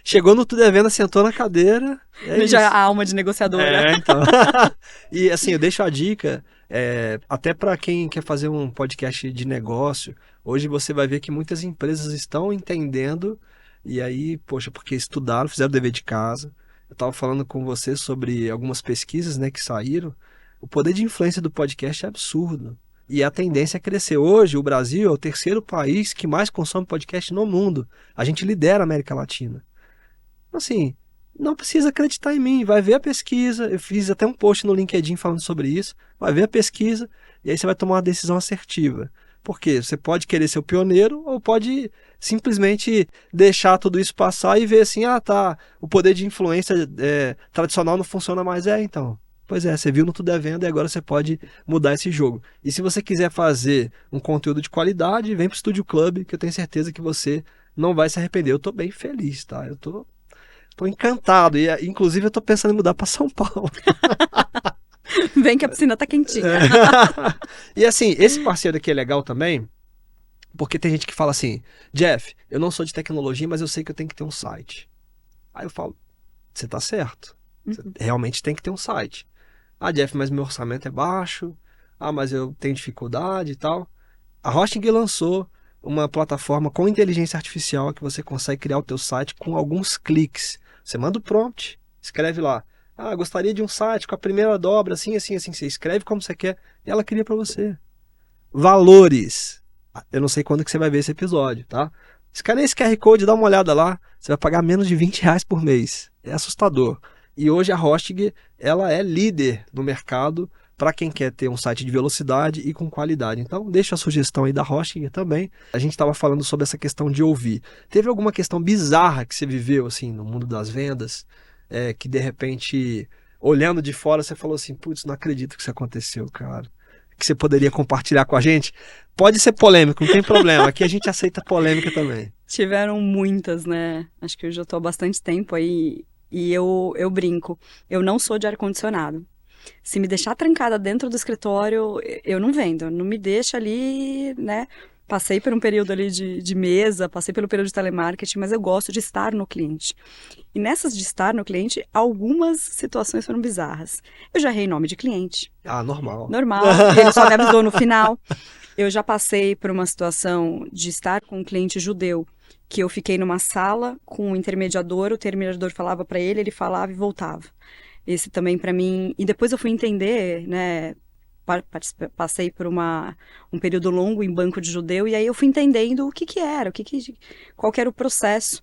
Chegou no Tudo é Venda, sentou na cadeira. Já a alma de negociadora. Então. E assim, eu deixo a dica, até para quem quer fazer um podcast de negócio. Hoje você vai ver que muitas empresas estão entendendo, e aí, poxa, porque estudaram, fizeram o dever de casa. Eu estava falando com você sobre algumas pesquisas, né, que saíram. O poder de influência do podcast é absurdo. E a tendência é crescer. Hoje, o Brasil é o terceiro país que mais consome podcast no mundo. A gente lidera a América Latina. Assim, não precisa acreditar em mim. Vai ver a pesquisa. Eu fiz até um post no LinkedIn falando sobre isso. Vai ver a pesquisa e aí você vai tomar uma decisão assertiva. Porque você pode querer ser o pioneiro ou pode simplesmente deixar tudo isso passar e ver assim, tá, o poder de influência tradicional não funciona mais. Então. Pois é, você viu no Tudo é Venda e agora você pode mudar esse jogo. E se você quiser fazer um conteúdo de qualidade, vem pro Studio Club, que eu tenho certeza que você não vai se arrepender. Eu tô bem feliz, tá? Eu tô encantado. E, inclusive, eu tô pensando em mudar para São Paulo. Vem que a piscina tá quentinha. E assim, esse parceiro aqui é legal também, porque tem gente que fala assim, Jeff, eu não sou de tecnologia, mas eu sei que eu tenho que ter um site. Aí eu falo, você tá certo. Você realmente tem que ter um site. Jeff, mas meu orçamento é baixo. Mas eu tenho dificuldade e tal. A Hosting lançou uma plataforma com inteligência artificial que você consegue criar o teu site com alguns cliques. Você manda o prompt, escreve lá. Gostaria de um site com a primeira dobra, assim, assim, assim. Você escreve como você quer e ela cria para você. Valores. Eu não sei quando que você vai ver esse episódio, tá? Escaneia esse QR Code, dá uma olhada lá. Você vai pagar menos de R$20 por mês. É assustador. E hoje a Hosting, ela é líder no mercado para quem quer ter um site de velocidade e com qualidade. Então, deixa a sugestão aí da Hosting também. A gente estava falando sobre essa questão de ouvir. Teve alguma questão bizarra que você viveu assim no mundo das vendas, que de repente, olhando de fora, você falou assim, putz, não acredito que isso aconteceu, cara. Que você poderia compartilhar com a gente? Pode ser polêmico, não tem problema. Aqui a gente aceita polêmica também. Tiveram muitas, né? Acho que eu já estou há bastante tempo aí. E eu brinco, eu não sou de ar-condicionado. Se me deixar trancada dentro do escritório, eu não vendo. Não me deixa ali, né? Passei por um período ali de mesa, passei pelo período de telemarketing, mas eu gosto de estar no cliente. E nessas de estar no cliente, algumas situações foram bizarras. Eu já errei nome de cliente. Normal. Normal, ele só me avisou no final. Eu já passei por uma situação de estar com um cliente judeu, que eu fiquei numa sala com um intermediador, o intermediador falava para ele falava e voltava. Esse também para mim, e depois eu fui entender, né, passei por um período longo em banco de judeu, e aí eu fui entendendo o que era, qual que era o processo.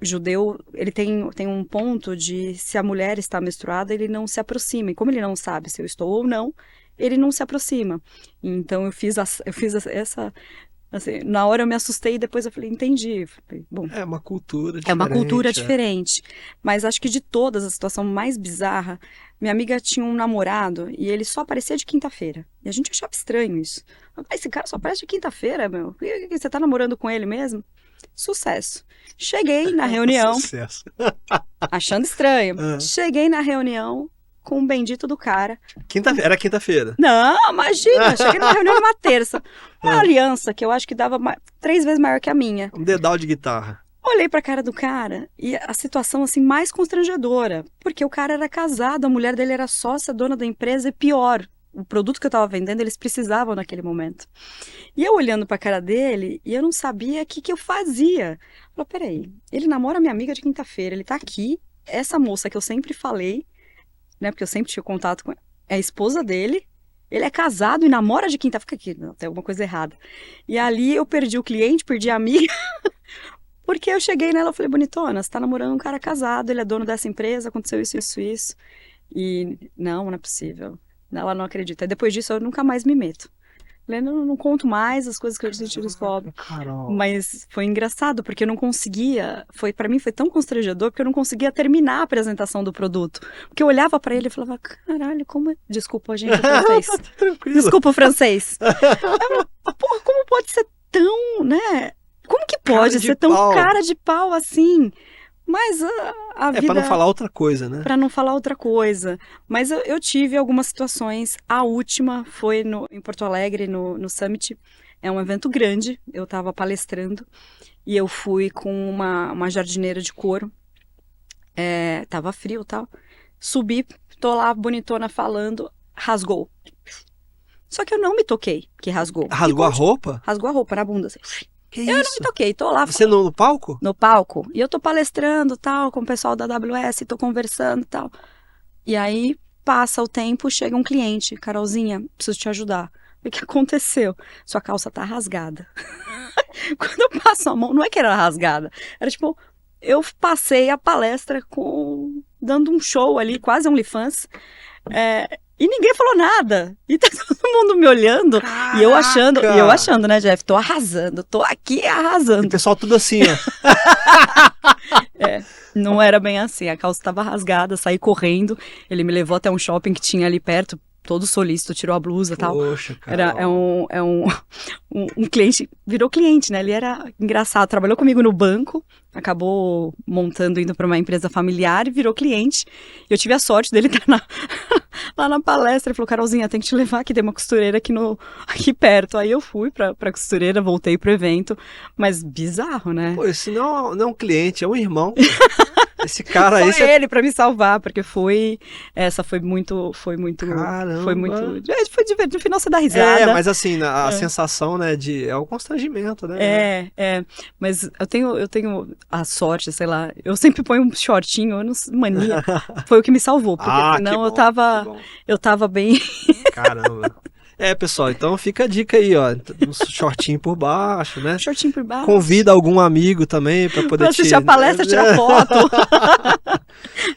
Judeu, ele tem um ponto de, se a mulher está menstruada, ele não se aproxima, e como ele não sabe se eu estou ou não, ele não se aproxima. Então eu fiz essa... Assim, na hora eu me assustei e depois eu falei, entendi. Bom, é uma cultura diferente. É uma cultura diferente. Mas acho que de todas, a situação mais bizarra, minha amiga tinha um namorado e ele só aparecia de quinta-feira. E a gente achava estranho isso. Esse cara só aparece de quinta-feira, meu. Você tá namorando com ele mesmo? Sucesso. Cheguei na reunião. Sucesso. Achando estranho. Cheguei na reunião com o bendito do cara. Era quinta-feira. Não, imagina. Cheguei na reunião numa terça. Uma aliança que eu acho que dava 3 vezes maior que a minha. Um dedal de guitarra. Olhei pra cara do cara e a situação assim mais constrangedora. Porque o cara era casado, a mulher dele era sócia, dona da empresa e pior. O produto que eu tava vendendo, eles precisavam naquele momento. E eu olhando pra cara dele, e eu não sabia o que eu fazia. Eu falei, peraí, ele namora minha amiga de quinta-feira, ele tá aqui, essa moça que eu sempre falei, né, porque eu sempre tinha contato com ela, é a esposa dele, ele é casado e namora de quinta-feira, aqui, não, tem alguma coisa errada. E ali eu perdi o cliente, perdi a amiga, porque eu cheguei nela e falei, bonitona, você tá namorando um cara casado, ele é dono dessa empresa, aconteceu isso, isso, isso. E não é possível. Ela não acredita. E depois disso eu nunca mais me meto. Eu não conto mais as coisas que eu descobri. Mas foi engraçado, porque eu não conseguia. Para mim foi tão constrangedor, porque eu não conseguia terminar a apresentação do produto. Porque eu olhava pra ele e falava, caralho, como. Desculpa, gente, o francês. Desculpa o francês. Porra, como pode ser tão, né? Como que pode ser tão cara de pau assim? Mas a Pra vida... não falar outra coisa, né? Para não falar outra coisa. Mas eu tive algumas situações. A última foi em Porto Alegre, no Summit. É um evento grande. Eu estava palestrando e eu fui com uma jardineira de couro. Tava frio e tal. Subi, tô lá bonitona falando, rasgou. Só que eu não me toquei que rasgou. Rasgou a roupa? Rasgou a roupa na bunda, assim. Que Eu não isso? me toquei, tô lá Você no palco? no palco. E eu tô palestrando, tal, com o pessoal da AWS, tô conversando, tal. E aí passa o tempo, chega um cliente, Carolzinha, preciso te ajudar. O que aconteceu? Sua calça tá rasgada. Quando eu passo a mão, não é que era rasgada, era tipo, eu passei a palestra dando um show ali, quase OnlyFans, e ninguém falou nada. E tá todo mundo me olhando. Caraca! E eu achando, né, Jeff? Tô arrasando, tô aqui E o arrasando. pessoal tudo assim, ó. Não era bem assim. A calça tava rasgada, saí correndo. Ele me levou até um shopping que tinha ali perto, todo solícito, tirou a blusa e tal. Poxa, cara. Um cliente, virou cliente, né? Ele era engraçado, trabalhou comigo no banco, acabou montando, indo para uma empresa familiar e virou cliente. Eu tive a sorte dele estar lá na palestra. Ele falou, Carolzinha, tem que te levar aqui, tem uma costureira aqui perto. Aí eu fui pra costureira, voltei pro evento, mas bizarro, né? Pô, esse não é um cliente, é um irmão. Esse cara aí... Foi ele pra me salvar, porque essa foi muito, Caramba. foi divertido, no final você dá risada. Mas assim, a sensação, né, é o constrangimento, né? Mas eu tenho a sorte, sei lá, eu sempre ponho um shortinho, eu não mania, foi o que me salvou, porque senão eu tava bem... Caramba. Pessoal, então fica a dica aí, ó, um shortinho por baixo, né? Shortinho por baixo. Convida algum amigo também pra poder assistir a palestra, tirar foto.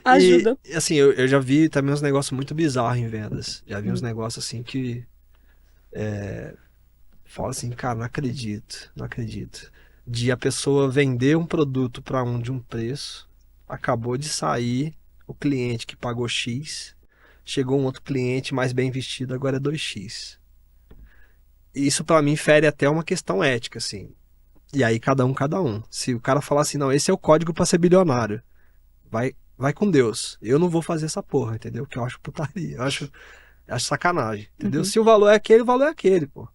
Ajuda. E assim, eu já vi também uns negócios muito bizarros em vendas. Já vi uns negócios assim que fala assim, cara, não acredito. De a pessoa vender um produto de um preço, acabou de sair o cliente que pagou X, chegou um outro cliente mais bem vestido, agora é 2x. Isso pra mim fere até uma questão ética, assim. E aí cada um. Se o cara falar assim, não, esse é o código pra ser bilionário, vai com Deus. Eu não vou fazer essa porra, entendeu? Que eu acho putaria, eu acho sacanagem, entendeu? Se o valor é aquele, pô.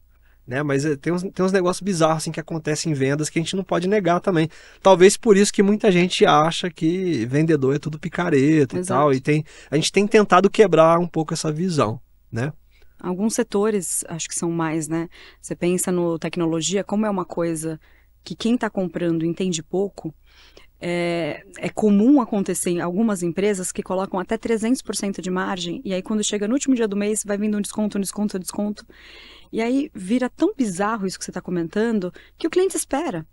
Né? Mas tem uns negócios bizarros assim que acontecem em vendas que a gente não pode negar também. Talvez por isso que muita gente acha que vendedor é tudo picareta. Exato. E tal. A gente tem tentado quebrar um pouco essa visão, né? Alguns setores, acho que são mais, né? Você pensa no tecnologia, como é uma coisa que quem está comprando entende pouco, é comum acontecer em algumas empresas que colocam até 300% de margem, e aí quando chega no último dia do mês, vai vindo um desconto. E aí vira tão bizarro isso que você está comentando, que o cliente espera.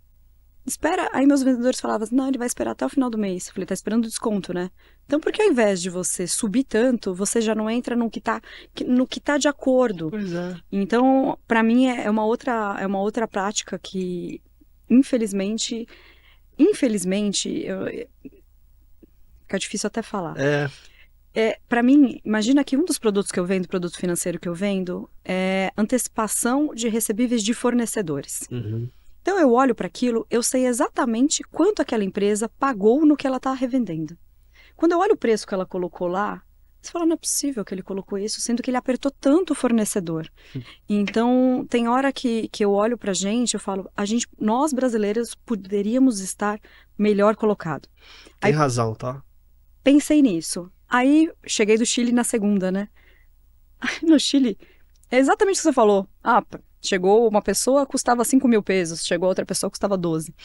Aí meus vendedores falavam, não, ele vai esperar até o final do mês. Eu falei, tá esperando o desconto, né? Então por que ao invés de você subir tanto, você já não entra no que tá de acordo? Pois é. Então, para mim, é uma outra prática que, infelizmente, fica difícil até falar. Para mim, imagina que um dos produtos que eu vendo, produto financeiro que eu vendo, é antecipação de recebíveis de fornecedores. Uhum. Então eu olho para aquilo, eu sei exatamente quanto aquela empresa pagou no que ela está revendendo. Quando eu olho o preço que ela colocou lá, você fala, não é possível que ele colocou isso, sendo que ele apertou tanto o fornecedor. Então, tem hora que eu olho pra gente, eu falo, nós brasileiros poderíamos estar melhor colocado. Tem razão, tá? Pensei nisso. Aí, cheguei do Chile na segunda, né? No Chile, é exatamente o que você falou. Chegou uma pessoa, custava 5 mil pesos. Chegou outra pessoa, custava 12.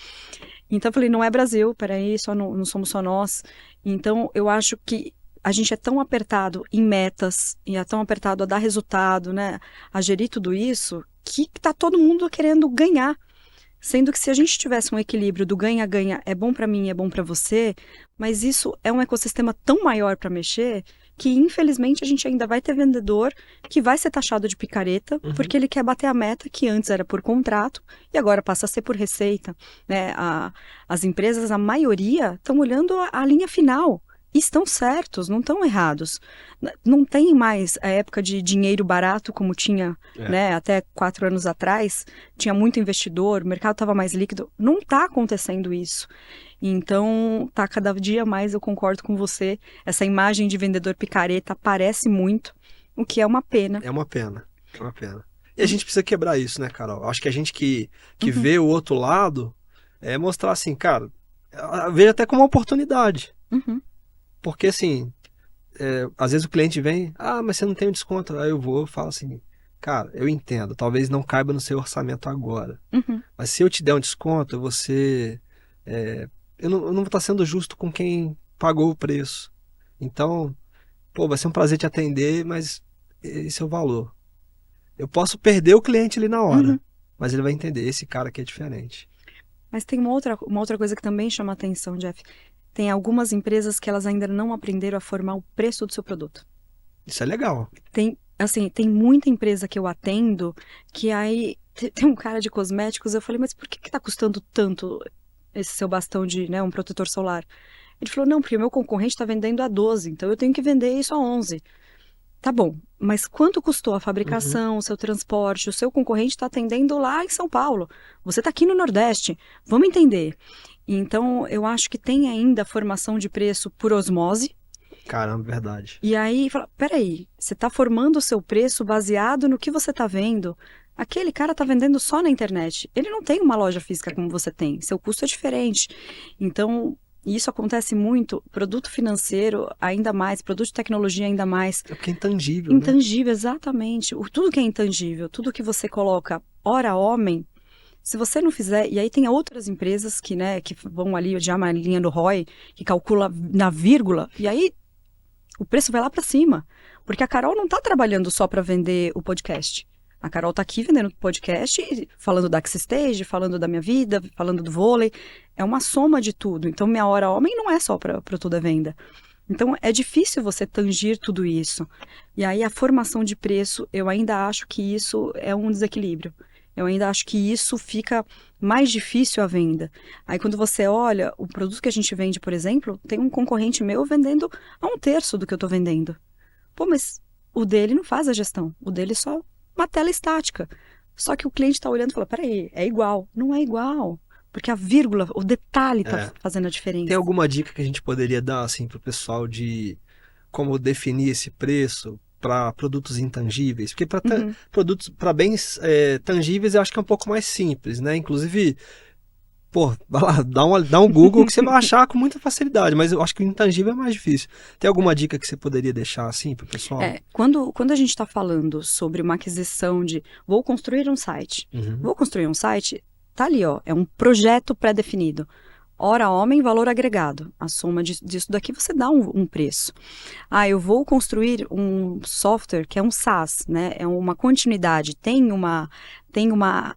Então, eu falei, não é Brasil, peraí, não somos só nós. Então, eu acho que a gente é tão apertado em metas, e é tão apertado a dar resultado, né? A gerir tudo isso, que tá todo mundo querendo ganhar. Sendo que se a gente tivesse um equilíbrio do ganha-ganha, é bom para mim, é bom para você, mas isso é um ecossistema tão maior para mexer que, infelizmente, a gente ainda vai ter vendedor que vai ser taxado de picareta, porque ele quer bater a meta que antes era por contrato e agora passa a ser por receita, né? As empresas, a maioria, estão olhando a linha final. estão certos, não estão errados. Não tem mais a época de dinheiro barato como tinha, né, até 4 anos atrás. Tinha muito investidor, o mercado estava mais líquido. Não está acontecendo isso. Então, tá cada dia mais, eu concordo com você, essa imagem de vendedor picareta aparece muito, o que é uma pena. É uma pena, é uma pena. E a gente precisa quebrar isso, né, Carol? Acho que a gente que Uhum. vê o outro lado, é mostrar assim, cara, veja até como uma oportunidade. Uhum. Porque assim, às vezes o cliente vem, mas você não tem um desconto. Aí eu vou e falo assim, cara, eu entendo, talvez não caiba no seu orçamento agora. Uhum. Mas se eu te der um desconto, você... eu não vou estar sendo justo com quem pagou o preço. Então, pô, vai ser um prazer te atender, mas esse é o valor. Eu posso perder o cliente ali na hora, Uhum. mas ele vai entender, esse cara aqui é diferente. Mas tem uma outra coisa que também chama atenção, Jeff. Tem algumas empresas que elas ainda não aprenderam a formar o preço do seu produto. Isso é legal. Tem, assim, tem muita empresa que eu atendo que aí tem um cara de cosméticos, eu falei, mas por que tá custando tanto esse seu bastão de, né, um protetor solar? Ele falou, não, porque o meu concorrente está vendendo a 12, então eu tenho que vender isso a 11. Tá bom, mas quanto custou a Uhum. fabricação, o seu transporte? O seu concorrente está atendendo lá em São Paulo. Você está aqui no Nordeste. Vamos entender. Então, eu acho que tem ainda formação de preço por osmose. Caramba, verdade. E aí, fala, peraí, você está formando o seu preço baseado no que você está vendo? Aquele cara está vendendo só na internet. Ele não tem uma loja física como você tem. Seu custo é diferente. Então, isso acontece muito. Produto financeiro, ainda mais. Produto de tecnologia, ainda mais. É porque é intangível, né? Intangível, exatamente. Tudo que é intangível, tudo que você coloca hora homem, se você não fizer, e aí tem outras empresas que, né, que vão ali já uma linha do ROI, que calcula na vírgula, e aí o preço vai lá para cima. Porque a Carol não está trabalhando só para vender o podcast. A Carol está aqui vendendo o podcast, falando da Axis Stage, falando da minha vida, falando do vôlei. É uma soma de tudo. Então, minha hora homem não é só para toda venda. Então, é difícil você tangir tudo isso. E aí, a formação de preço, eu ainda acho que isso é um desequilíbrio. Eu ainda acho que isso fica mais difícil a venda. Aí, quando você olha, o produto que a gente vende, por exemplo, tem um concorrente meu vendendo a 1/3 do que eu estou vendendo. Pô, mas o dele não faz a gestão. O dele é só uma tela estática. Só que o cliente está olhando e fala, peraí, é igual. Não é igual. Porque a vírgula, o detalhe está É. fazendo a Tem diferença. alguma dica que a gente poderia dar assim para o pessoal de como definir esse preço para produtos intangíveis? Porque para Uhum. produtos, para bens tangíveis, eu acho que é um pouco mais simples, né? Inclusive, pô, vai lá, dá um Google que você vai achar com muita facilidade, mas eu acho que o intangível é mais difícil. Tem alguma dica que você poderia deixar assim para o pessoal? Quando a gente está falando sobre uma aquisição de vou construir um site, Uhum. vou construir um site, tá ali, ó, é um projeto pré-definido. Hora homem, valor agregado. A soma disso daqui você dá um preço. Eu vou construir um software que é um SaaS, né? É uma continuidade, tem uma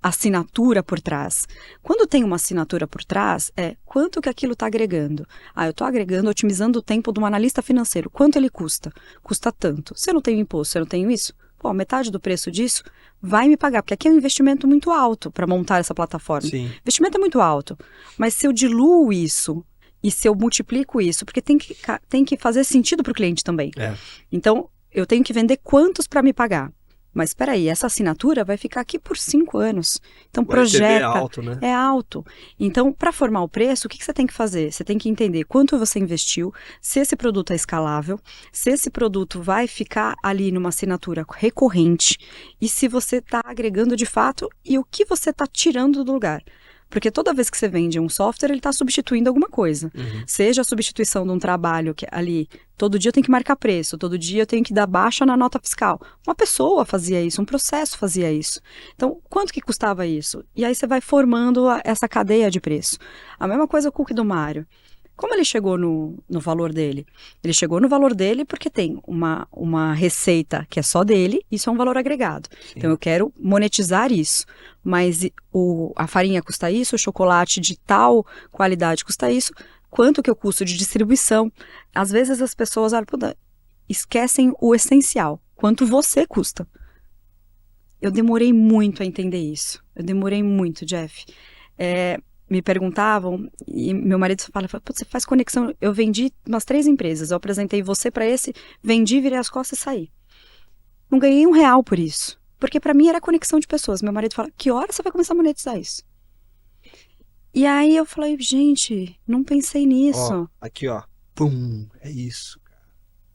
assinatura por trás. Quando tem uma assinatura por trás, quanto que aquilo está agregando? Eu estou agregando, otimizando o tempo de um analista financeiro. Quanto ele custa? Custa tanto. Se eu não tenho imposto, se eu não tenho isso, pô, metade do preço disso vai me pagar, porque aqui é um investimento muito alto para montar essa plataforma. Sim. O investimento é muito alto, mas se eu diluo isso e se eu multiplico isso, porque tem que fazer sentido para o cliente também. Então, eu tenho que vender quantos para me pagar. Mas espera aí, essa assinatura vai ficar aqui por 5 anos. Então, O LTV projeta. é alto, né? É alto. Então, para formar o preço, o que você tem que fazer? Você tem que entender quanto você investiu, se esse produto é escalável, se esse produto vai ficar ali numa assinatura recorrente e se você está agregando de fato e o que você está tirando do lugar. Porque toda vez que você vende um software, ele está substituindo alguma coisa. Uhum. Seja a substituição de um trabalho que ali, todo dia eu tenho que marcar preço, todo dia eu tenho que dar baixa na nota fiscal. Uma pessoa fazia isso, um processo fazia isso. Então, quanto que custava isso? E aí você vai formando essa cadeia de preço. A mesma coisa com o cookie do Mário. Como ele chegou no valor dele? Ele chegou no valor dele porque tem uma receita que é só dele, isso é um valor agregado. Sim. Então, eu quero monetizar isso. Mas a farinha custa isso, o chocolate de tal qualidade custa isso, quanto que é o custo de distribuição? Às vezes as pessoas esquecem o essencial, quanto você custa. Eu demorei muito a entender isso. Eu demorei muito, Jeff. me perguntavam, e meu marido fala, você faz conexão, eu vendi umas 3 empresas, eu apresentei você para esse, vendi, virei as costas e saí. Não ganhei R$1 por isso, porque para mim era conexão de pessoas. Meu marido fala, que hora você vai começar a monetizar isso? E aí eu falei, gente, não pensei nisso. Aqui, ó. Pum, é isso.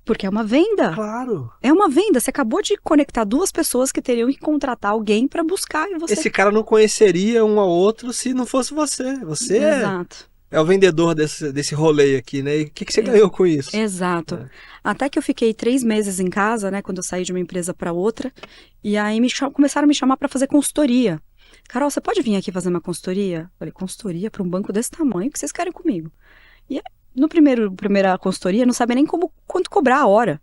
Porque é uma venda. Claro. É uma venda. Você acabou de conectar 2 pessoas que teriam que contratar alguém para buscar e você... Esse cara não conheceria um ao outro se não fosse você. Você Exato. é o vendedor desse rolê aqui, né? E o que você ganhou com isso? Exato. Até que eu fiquei 3 meses em casa, né? Quando eu saí de uma empresa para outra. E aí começaram a me chamar para fazer consultoria. Carol, você pode vir aqui fazer uma consultoria? Falei, consultoria para um banco desse tamanho? O que vocês querem comigo? E no primeira consultoria, não sabia nem quanto cobrar a hora.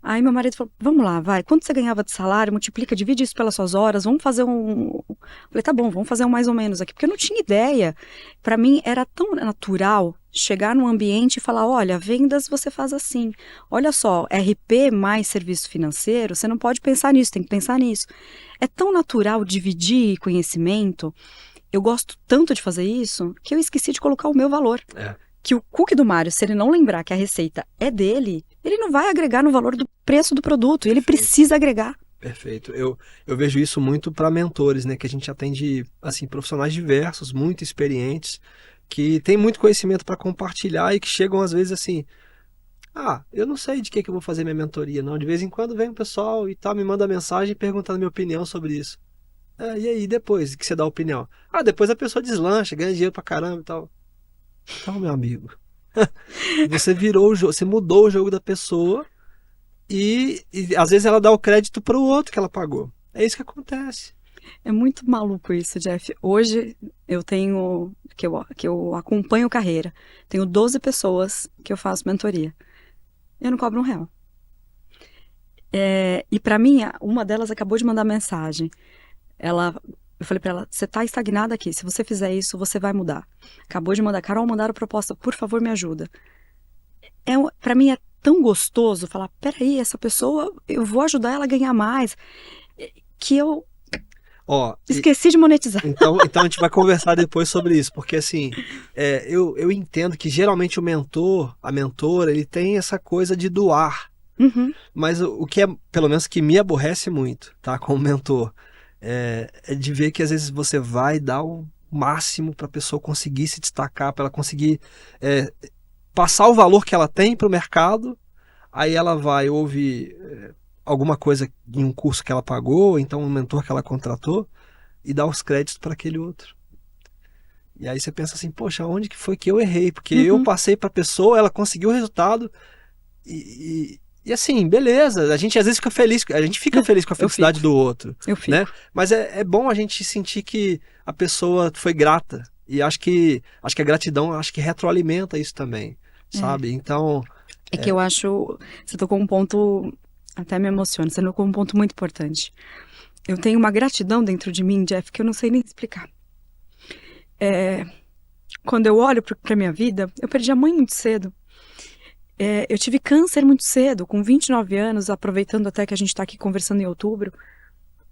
Aí meu marido falou, vamos lá, vai, quanto você ganhava de salário, multiplica, divide isso pelas suas horas, vamos fazer um... Falei, tá bom, vamos fazer um mais ou menos aqui, porque eu não tinha ideia. Para mim era tão natural chegar num ambiente e falar, olha, vendas você faz assim. Olha só, RP mais serviço financeiro, você não pode pensar nisso, tem que pensar nisso. É tão natural dividir conhecimento, eu gosto tanto de fazer isso, que eu esqueci de colocar o meu valor. Que o cookie do Mário, se ele não lembrar que a receita é dele, ele não vai agregar no valor do preço do produto, e ele precisa agregar. Perfeito. Eu vejo isso muito para mentores, né? Que a gente atende, assim, profissionais diversos, muito experientes, que têm muito conhecimento para compartilhar e que chegam às vezes assim, eu não sei de que eu vou fazer minha mentoria, não. De vez em quando vem um pessoal e tal, me manda mensagem perguntando minha opinião sobre isso. E aí, depois que você dá a opinião? Depois a pessoa deslancha, ganha dinheiro pra caramba e tal. Então, meu amigo, você virou o jogo, você mudou o jogo da pessoa e às vezes ela dá o crédito para o outro que ela pagou. É isso que acontece. É muito maluco isso, Jeff. Hoje eu tenho, que eu acompanho carreira, tenho 12 pessoas que eu faço mentoria. Eu não cobro R$1. E para mim, uma delas acabou de mandar mensagem. Eu falei pra ela, você tá estagnada aqui, se você fizer isso, você vai mudar. Acabou de mandar, Carol, mandaram proposta, por favor, me ajuda. Pra mim é tão gostoso falar, peraí, essa pessoa, eu vou ajudar ela a ganhar mais, que eu esqueci de monetizar. Então a gente vai conversar depois sobre isso, porque assim, eu entendo que geralmente o mentor, a mentora, ele tem essa coisa de doar. Uhum. Mas o que é, pelo menos, que me aborrece muito, tá, como mentor, é de ver que às vezes você vai dar o máximo para a pessoa conseguir se destacar, para ela conseguir passar o valor que ela tem para o mercado. Aí ela vai ouvir alguma coisa em um curso que ela pagou, então um mentor que ela contratou, e dá os créditos para aquele outro. E aí você pensa assim, poxa, onde que foi que eu errei? Porque eu passei para a pessoa, ela conseguiu o resultado e assim, beleza, a gente às vezes fica feliz, a gente fica feliz com a felicidade do outro, né? Mas é bom a gente sentir que a pessoa foi grata, e acho que a gratidão, acho que retroalimenta isso também, sabe? Então... É que eu acho, você tocou um ponto, até me emociona, você tocou um ponto muito importante. Eu tenho uma gratidão dentro de mim, Jeff, que eu não sei nem explicar. Quando eu olho pra minha vida, eu perdi a mãe muito cedo. Eu tive câncer muito cedo, com 29 anos, aproveitando até que a gente tá aqui conversando em outubro.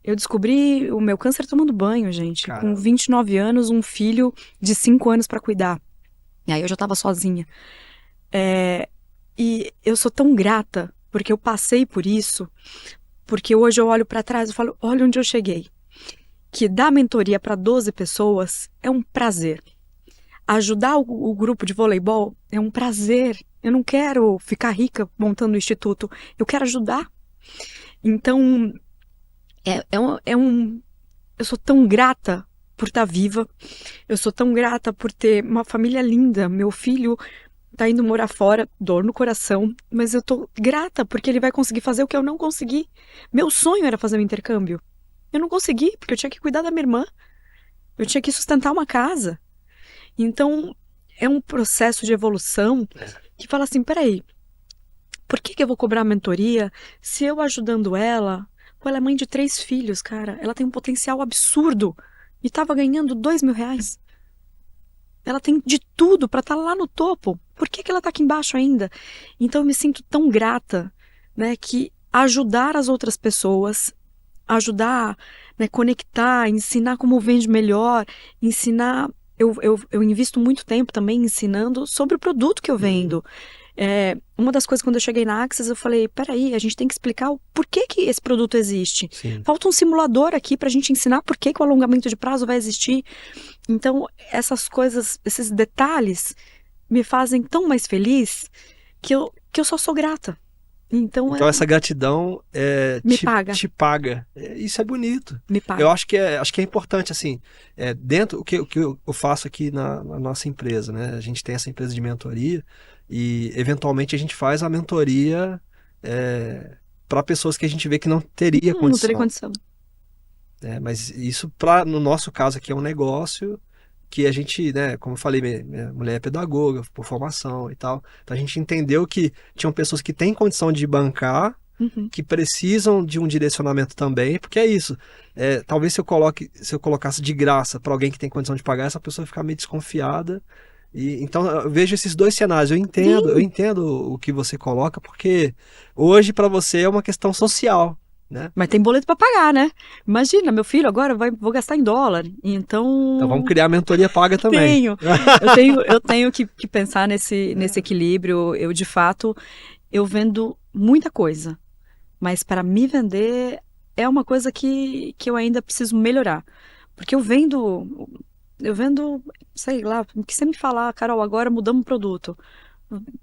Eu descobri o meu câncer tomando banho, gente. Caramba. Com 29 anos, um filho de 5 anos para cuidar. E aí eu já tava sozinha. E eu sou tão grata, porque eu passei por isso, porque hoje eu olho para trás e falo, olha onde eu cheguei. Que dar mentoria para 12 pessoas é um prazer. Ajudar o grupo de voleibol é um prazer. Eu não quero ficar rica montando o instituto. Eu quero ajudar. Então, eu sou tão grata por estar viva. Eu sou tão grata por ter uma família linda. Meu filho tá indo morar fora, dor no coração. Mas eu tô grata porque ele vai conseguir fazer o que eu não consegui. Meu sonho era fazer um intercâmbio. Eu não consegui, porque eu tinha que cuidar da minha irmã. Eu tinha que sustentar uma casa. Então, é um processo de evolução que fala assim, peraí, por que eu vou cobrar mentoria se eu ajudando ela... Ela é mãe de 3 filhos, cara. Ela tem um potencial absurdo. E tava ganhando R$2.000. Ela tem de tudo pra estar lá no topo. Por que ela tá aqui embaixo ainda? Então eu me sinto tão grata, né, que ajudar as outras pessoas, ajudar, né, conectar, ensinar como vende melhor, ensinar... eu invisto muito tempo também ensinando sobre o produto que eu vendo. Uma das coisas, quando eu cheguei na Axis, eu falei, peraí, a gente tem que explicar o porquê que esse produto existe. Sim. Falta um simulador aqui pra gente ensinar por que o alongamento de prazo vai existir. Então, essas coisas, esses detalhes me fazem tão mais feliz que eu só sou grata. Então essa gratidão me paga. te paga. Isso é bonito. Me paga. Eu acho que é importante, assim, dentro o que eu faço aqui na nossa empresa, né? A gente tem essa empresa de mentoria e, eventualmente, a gente faz a mentoria para pessoas que a gente vê que não teria condição. Não teria condição. Mas isso, no nosso caso aqui, é um negócio que a gente, né, como eu falei, minha mulher é pedagoga por formação e tal, então a gente entendeu que tinham pessoas que têm condição de bancar, que precisam de um direcionamento também, porque é isso, talvez se eu colocasse de graça para alguém que tem condição de pagar, essa pessoa ficar meio desconfiada, e então eu vejo esses dois cenários, eu entendo o que você coloca, porque hoje para você é uma questão social, né? Mas tem boleto para pagar, né? Imagina, meu filho agora vou gastar em dólar. Então vamos criar a mentoria paga também. Eu tenho que pensar nesse equilíbrio. Eu, de fato, eu vendo muita coisa. Mas para me vender é uma coisa que eu ainda preciso melhorar. Porque eu vendo, sei lá, o que você me falar, Carol, agora mudamos o produto.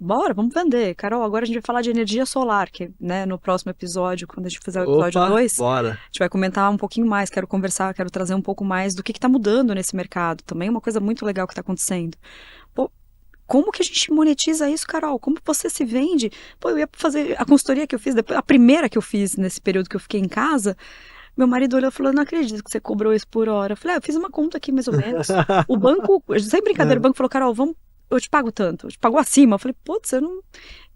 Bora, vamos vender. Carol, agora a gente vai falar de energia solar, que, né, no próximo episódio, quando a gente fizer o episódio 2, bora. A gente vai comentar um pouquinho mais, quero trazer um pouco mais do que está mudando nesse mercado. Também é uma coisa muito legal que está acontecendo. Pô, como que a gente monetiza isso, Carol? Como você se vende? Pô, eu ia fazer a consultoria que eu fiz, a primeira que eu fiz nesse período que eu fiquei em casa. Meu marido olhou e falou, não acredito que você cobrou isso por hora. Eu falei, eu fiz uma conta aqui mais ou menos. O banco, sem brincadeira, o banco falou, Carol, eu te pago tanto, eu te pago acima. Eu falei, putz, eu não...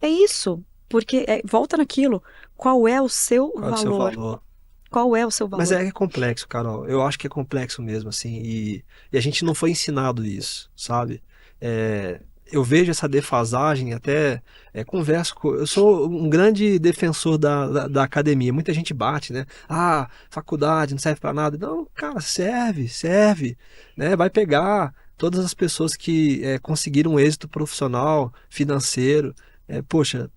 É isso. Porque volta naquilo. Qual é o seu valor? Qual é o seu valor? Mas é complexo, Carol. Eu acho que é complexo mesmo, assim. E a gente não foi ensinado isso, sabe? Eu vejo essa defasagem, até converso com... Eu sou um grande defensor da academia. Muita gente bate, né? Ah, faculdade não serve pra nada. Não, cara, serve, né? Vai pegar... Todas as pessoas que conseguiram um êxito profissional, financeiro, poxa,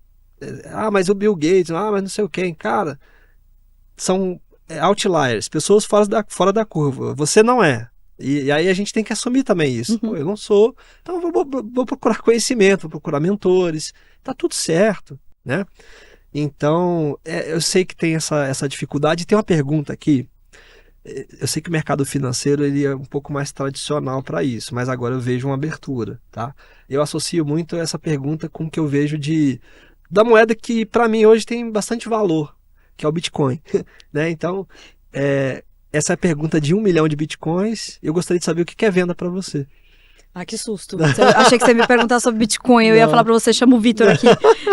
mas o Bill Gates, mas não sei o quem, cara, são outliers, pessoas fora da curva. Você não é. E aí a gente tem que assumir também isso. Pô, eu não sou, então vou procurar conhecimento, vou procurar mentores, tá tudo certo, né? Então, eu sei que tem essa dificuldade. Tem uma pergunta aqui. Eu sei que o mercado financeiro ele é um pouco mais tradicional para isso, mas agora eu vejo uma abertura, tá? Eu associo muito essa pergunta com o que eu vejo da moeda que para mim hoje tem bastante valor, que é o Bitcoin, né? Então, essa é a pergunta de 1 milhão de Bitcoins. Eu gostaria de saber o que é venda para você. Ah, que susto. Achei que você ia me perguntar sobre Bitcoin. Eu ia falar pra você, chama o Vitor aqui.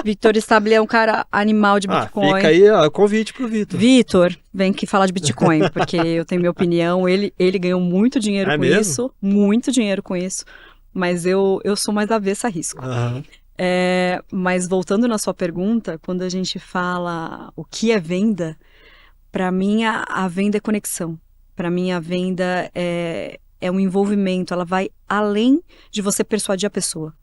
Vitor Stabile é um cara animal de Bitcoin. Fica aí o convite pro Vitor. Vitor, vem aqui falar de Bitcoin, porque eu tenho minha opinião. Ele ganhou muito dinheiro com mesmo? isso. Muito dinheiro com isso. Mas eu sou mais avessa a risco. Uhum. Mas voltando na sua pergunta, quando a gente fala o que é venda, pra mim a venda é conexão. Pra mim a venda é um envolvimento, ela vai além de você persuadir a pessoa.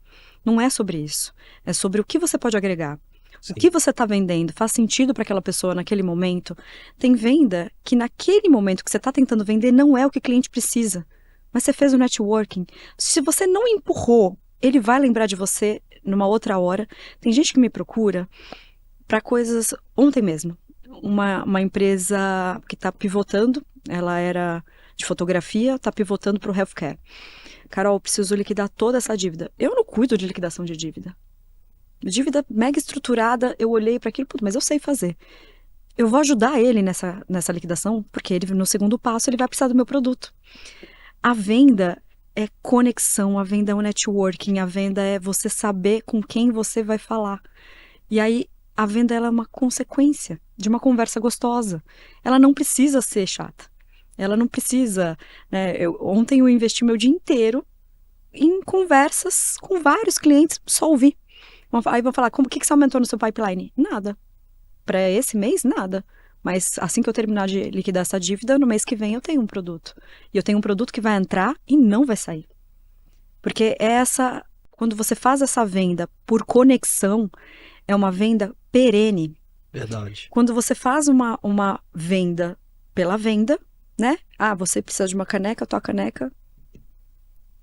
Não é sobre isso. É sobre o que você pode agregar. Sim. O que você está vendendo faz sentido para aquela pessoa naquele momento. Tem venda que naquele momento que você está tentando vender não é o que o cliente precisa. Mas você fez o networking. Se você não empurrou, ele vai lembrar de você numa outra hora. Tem gente que me procura para coisas... Ontem mesmo, uma empresa que está pivotando, ela era... de fotografia, tá pivotando para o healthcare. Carol, preciso liquidar toda essa dívida. Eu não cuido de liquidação de dívida. Dívida mega estruturada, eu olhei para aquilo, mas eu sei fazer. Eu vou ajudar ele nessa liquidação, porque ele, no segundo passo ele vai precisar do meu produto. A venda é conexão, a venda é o networking, a venda é você saber com quem você vai falar. E aí, a venda ela é uma consequência de uma conversa gostosa. Ela não precisa ser chata. Ela não precisa, né? Ontem eu investi meu dia inteiro em conversas com vários clientes, só ouvir. Aí vão falar, o que você aumentou no seu pipeline? Nada. Para esse mês, nada. Mas assim que eu terminar de liquidar essa dívida, no mês que vem eu tenho um produto. E eu tenho um produto que vai entrar e não vai sair. Porque quando você faz essa venda por conexão, é uma venda perene. Verdade. Quando você faz uma venda pela venda, né? Ah, você precisa de uma caneca, tua caneca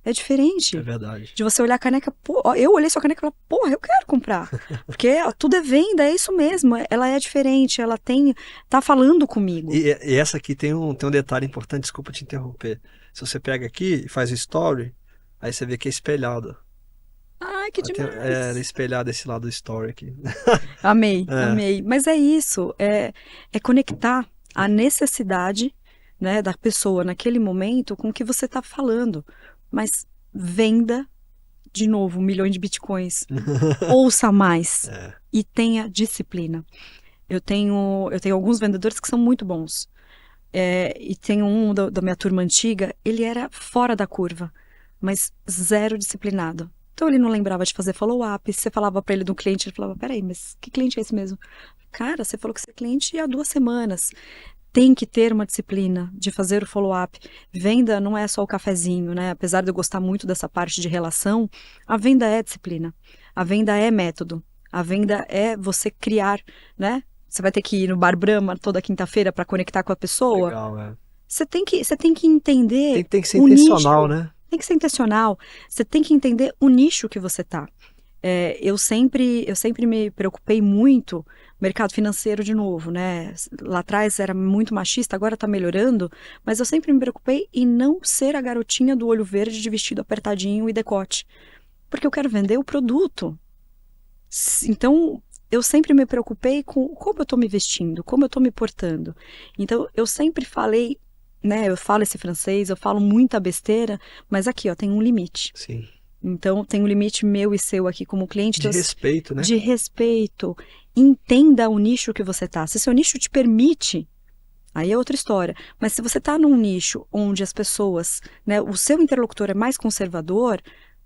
é diferente. É verdade. De você olhar a caneca, pô, eu olhei sua caneca e falei, porra, eu quero comprar. Porque tudo é venda, é isso mesmo. Ela é diferente, tá falando comigo. E essa aqui tem um detalhe importante, desculpa te interromper. Se você pega aqui e faz o story, aí você vê que é espelhado. Ai, que demais. É espelhado esse lado do story aqui. Amei, É. amei. Mas é isso, é conectar a necessidade, né, da pessoa naquele momento com o que você está falando. Mas venda, de novo, 1 milhão de bitcoins. Ouça mais e tenha disciplina. Eu tenho alguns vendedores que são muito bons. E tem um da minha turma antiga, ele era fora da curva, mas zero disciplinado. Então ele não lembrava de fazer follow-up. Se você falava para ele de um cliente, ele falava, peraí, mas que cliente é esse mesmo? Cara, você falou que você é cliente há 2 semanas. Tem que ter uma disciplina de fazer o follow-up. Venda não é só o cafezinho, né? Apesar de eu gostar muito dessa parte de relação, a venda é disciplina. A venda é método. A venda é você criar, né? Você vai ter que ir no Bar Brahma toda quinta-feira para conectar com a pessoa. Legal, é. Você tem que entender Tem que ser o intencional, nicho. né? Tem que ser intencional. Você tem que entender o nicho que você tá. Eu sempre me preocupei muito, mercado financeiro de novo, né? Lá atrás era muito machista, agora tá melhorando, mas eu sempre me preocupei em não ser a garotinha do olho verde de vestido apertadinho e decote. Porque eu quero vender o produto. Então, eu sempre me preocupei com como eu tô me vestindo, como eu tô me portando. Então, eu sempre falei, né? Eu falo esse francês, eu falo muita besteira, mas aqui, ó, tem um limite. Sim. Então, tem um limite meu e seu aqui como cliente. De respeito, né? De respeito. Entenda o nicho que você tá. Se seu nicho te permite, aí é outra história. Mas se você tá num nicho onde as pessoas, né, o seu interlocutor é mais conservador,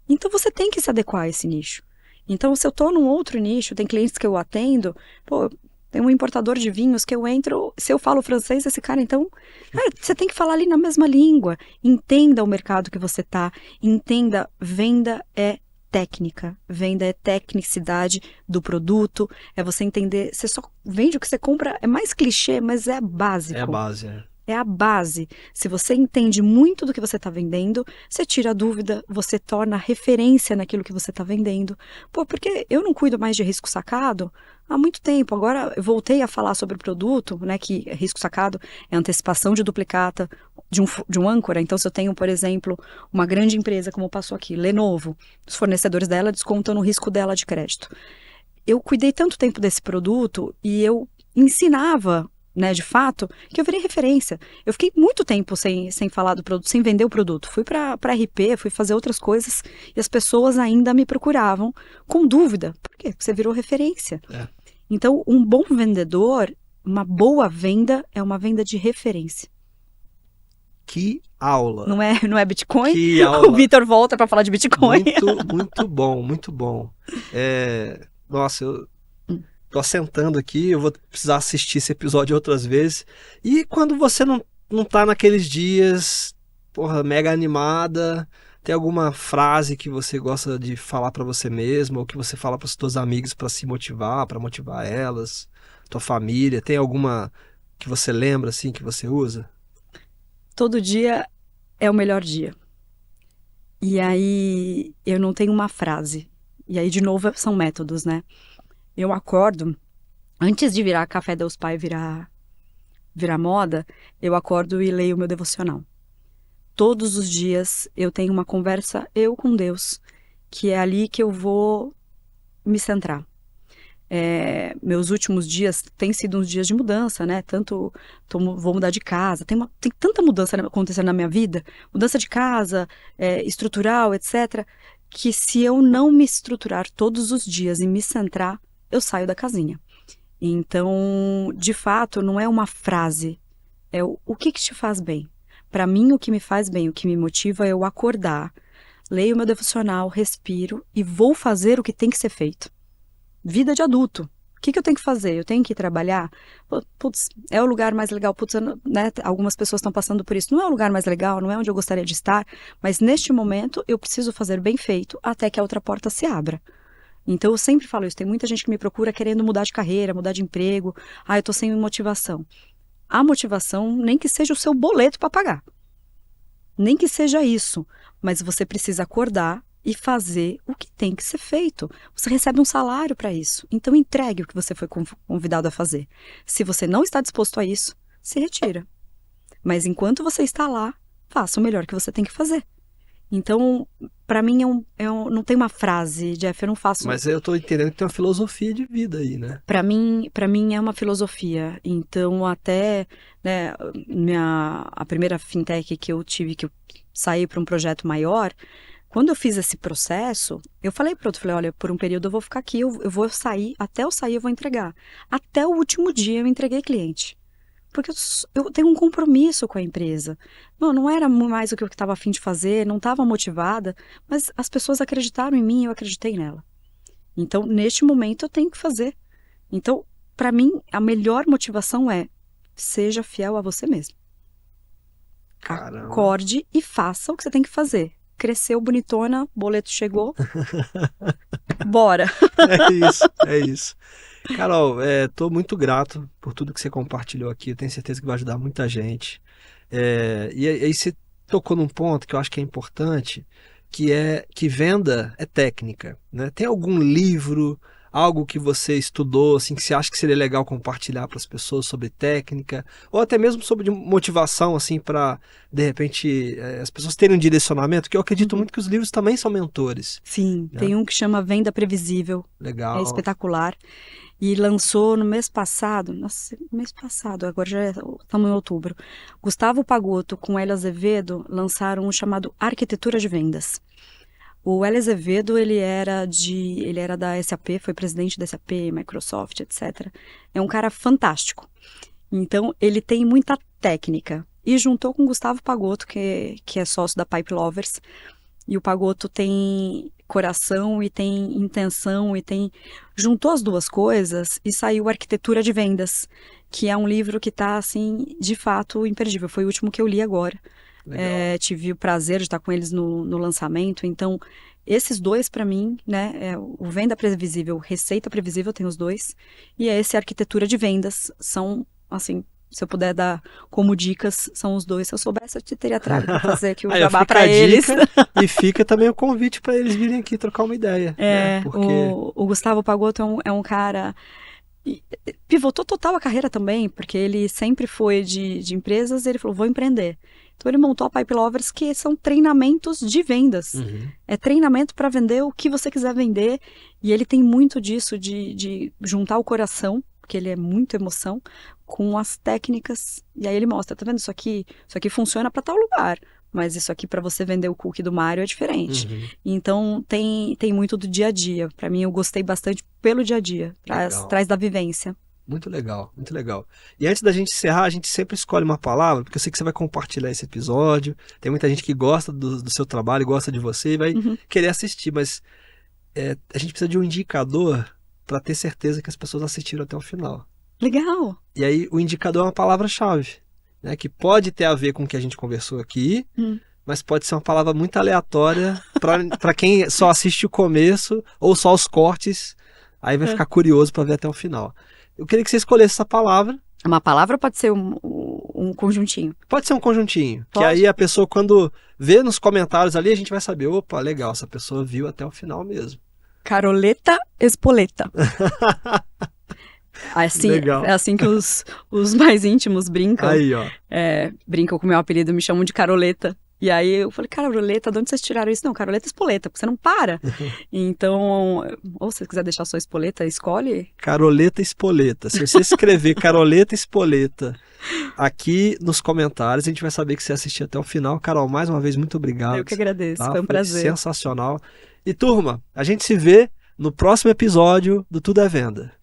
então você tem que se adequar a esse nicho. Então, se eu tô num outro nicho, tem clientes que eu atendo, pô, tem um importador de vinhos que eu entro, se eu falo francês, esse cara, então, cara, você tem que falar ali na mesma língua. Entenda o mercado que você tá, entenda, venda é técnica, venda é tecnicidade do produto, é você entender, você só vende o que você compra, é mais clichê, mas é básico. É a base, é. É a base. Se você entende muito do que você está vendendo, você tira a dúvida, você torna referência naquilo que você está vendendo. Pô, porque eu não cuido mais de risco sacado há muito tempo. Agora eu voltei a falar sobre o produto, né? Que risco sacado é antecipação de duplicata de um âncora. Então, se eu tenho, por exemplo, uma grande empresa, como passou aqui, Lenovo, os fornecedores dela descontam no risco dela de crédito. Eu cuidei tanto tempo desse produto e eu ensinava, né, de fato, que eu virei referência. Eu fiquei muito tempo sem falar do produto, sem vender o produto. Fui para RP, fui fazer outras coisas e as pessoas ainda me procuravam com dúvida. Por quê? Porque você virou referência. É. Então, um bom vendedor, uma boa venda é uma venda de referência. Que aula! Não é Bitcoin? Que aula! O Vitor volta para falar de Bitcoin. Muito bom, muito bom. Nossa, eu tô assentando aqui, eu vou precisar assistir esse episódio outras vezes. E quando você não tá naqueles dias, porra, mega animada, tem alguma frase que você gosta de falar pra você mesmo, ou que você fala pros seus amigos pra se motivar, pra motivar elas, tua família, tem alguma que você lembra, assim, que você usa? Todo dia é o melhor dia. E aí, eu não tenho uma frase. E aí, de novo, são métodos, né? Eu acordo, antes de virar Café Deus Pai virar moda, eu acordo e leio o meu devocional. Todos os dias eu tenho uma conversa eu com Deus, que é ali que eu vou me centrar. Meus últimos dias têm sido uns dias de mudança, né? Vou mudar de casa, tem tanta mudança acontecendo na minha vida, mudança de casa, estrutural, etc., que se eu não me estruturar todos os dias e me centrar, eu saio da casinha. Então, de fato, não é uma frase, é o que te faz bem. Para mim, o que me faz bem, o que me motiva é eu acordar, leio meu devocional, respiro e vou fazer o que tem que ser feito. Vida de adulto, que eu tenho que fazer? Eu tenho que ir trabalhar? Putz, é o lugar mais legal, putz, né? Algumas pessoas estão passando por isso. Não é o lugar mais legal, não é onde eu gostaria de estar, mas neste momento eu preciso fazer bem feito até que a outra porta se abra. Então eu sempre falo isso, tem muita gente que me procura querendo mudar de carreira, mudar de emprego. Eu tô sem motivação. A motivação, nem que seja o seu boleto para pagar. Nem que seja isso, mas você precisa acordar e fazer o que tem que ser feito. Você recebe um salário para isso, então entregue o que você foi convidado a fazer. Se você não está disposto a isso, se retira. Mas enquanto você está lá, faça o melhor que você tem que fazer. Então, para mim, não tem uma frase, Jeff, eu não faço... Mas eu tô entendendo que tem uma filosofia de vida aí, né? Para mim é uma filosofia. Então, até, né, a primeira fintech que eu tive, que eu saí para um projeto maior, quando eu fiz esse processo, eu falei para o outro, falei, olha, por um período eu vou ficar aqui, eu vou sair, até eu sair eu vou entregar. Até o último dia eu entreguei cliente. Porque eu tenho um compromisso com a empresa. Não era mais o que eu estava a fim de fazer, não estava motivada, mas as pessoas acreditaram em mim e eu acreditei nela. Então, neste momento, eu tenho que fazer. Então, para mim, a melhor motivação é seja fiel a você mesmo. Caramba. Acorde e faça o que você tem que fazer. Cresceu, bonitona, boleto chegou. Bora! É isso. Carol, tô muito grato por tudo que você compartilhou aqui. Eu tenho certeza que vai ajudar muita gente. E aí você tocou num ponto que eu acho que é importante, que é que venda é técnica, né? Tem algum livro, algo que você estudou, assim, que você acha que seria legal compartilhar para as pessoas sobre técnica, ou até mesmo sobre motivação, assim, para, de repente, as pessoas terem um direcionamento, que eu acredito muito que os livros também são mentores. Sim, né? Tem um que chama Venda Previsível. Legal. É espetacular. E lançou no mês passado, agora já estamos em outubro. Gustavo Pagotto com Hélio Azevedo lançaram um chamado Arquitetura de Vendas. O Hélio Azevedo, ele era da SAP, foi presidente da SAP, Microsoft, etc. É um cara fantástico. Então, ele tem muita técnica. E juntou com o Gustavo Pagotto, que é sócio da Pipe Lovers. E o Pagotto tem coração e tem intenção juntou as duas coisas e saiu Arquitetura de Vendas, que é um livro que está, assim, de fato imperdível. Foi o último que eu li agora. Tive o prazer de estar com eles no lançamento. Então, esses dois, para mim, né, o Venda Previsível, Receita Previsível, tem os dois. E esse Arquitetura de Vendas são, assim, se eu puder dar como dicas, são os dois. Se eu soubesse, eu te teria trago para fazer aqui o jabá para eles. E fica também o convite para eles virem aqui trocar uma ideia. Porque... o Gustavo Pagotto é um cara... Pivotou total a carreira também, porque ele sempre foi de empresas e ele falou, vou empreender. Então ele montou a Pipe Lovers, que são treinamentos de vendas. É treinamento para vender o que você quiser vender. E ele tem muito disso, de juntar o coração, porque ele é muito emoção, com as técnicas. E aí ele mostra, tá vendo? Isso aqui funciona para tal lugar. Mas isso aqui para você vender o cookie do Mário é diferente. Então tem muito do dia a dia. Para mim eu gostei bastante pelo dia a dia, traz da vivência. Muito legal, muito legal. E antes da gente encerrar, a gente sempre escolhe uma palavra, porque eu sei que você vai compartilhar esse episódio. Tem muita gente que gosta do seu trabalho, gosta de você e vai querer assistir, mas a gente precisa de um indicador para ter certeza que as pessoas assistiram até o final. Legal! E aí o indicador é uma palavra-chave, né, que pode ter a ver com o que a gente conversou aqui, mas pode ser uma palavra muito aleatória para quem só assiste o começo ou só os cortes, aí vai ficar curioso para ver até o final. Eu queria que você escolhesse essa palavra. Uma palavra pode ser um conjuntinho? Pode ser um conjuntinho, pode. Que aí a pessoa, quando vê nos comentários ali, a gente vai saber, opa, legal, essa pessoa viu até o final mesmo. Caroleta Espoleta. Assim, legal. É assim que os mais íntimos brincam. Aí, ó. Brincam com o meu apelido, me chamam de Caroleta. E aí eu falei, Caroleta, de onde vocês tiraram isso? Não, Caroleta Espoleta, porque você não para. Então, ou se você quiser deixar só Espoleta, escolhe. Caroleta Espoleta. Se você escrever Caroleta Espoleta aqui nos comentários, a gente vai saber que você assistiu até o final. Carol, mais uma vez, muito obrigado. Eu que agradeço, tá? Foi um prazer. Sensacional. E turma, a gente se vê no próximo episódio do Tudo é Venda.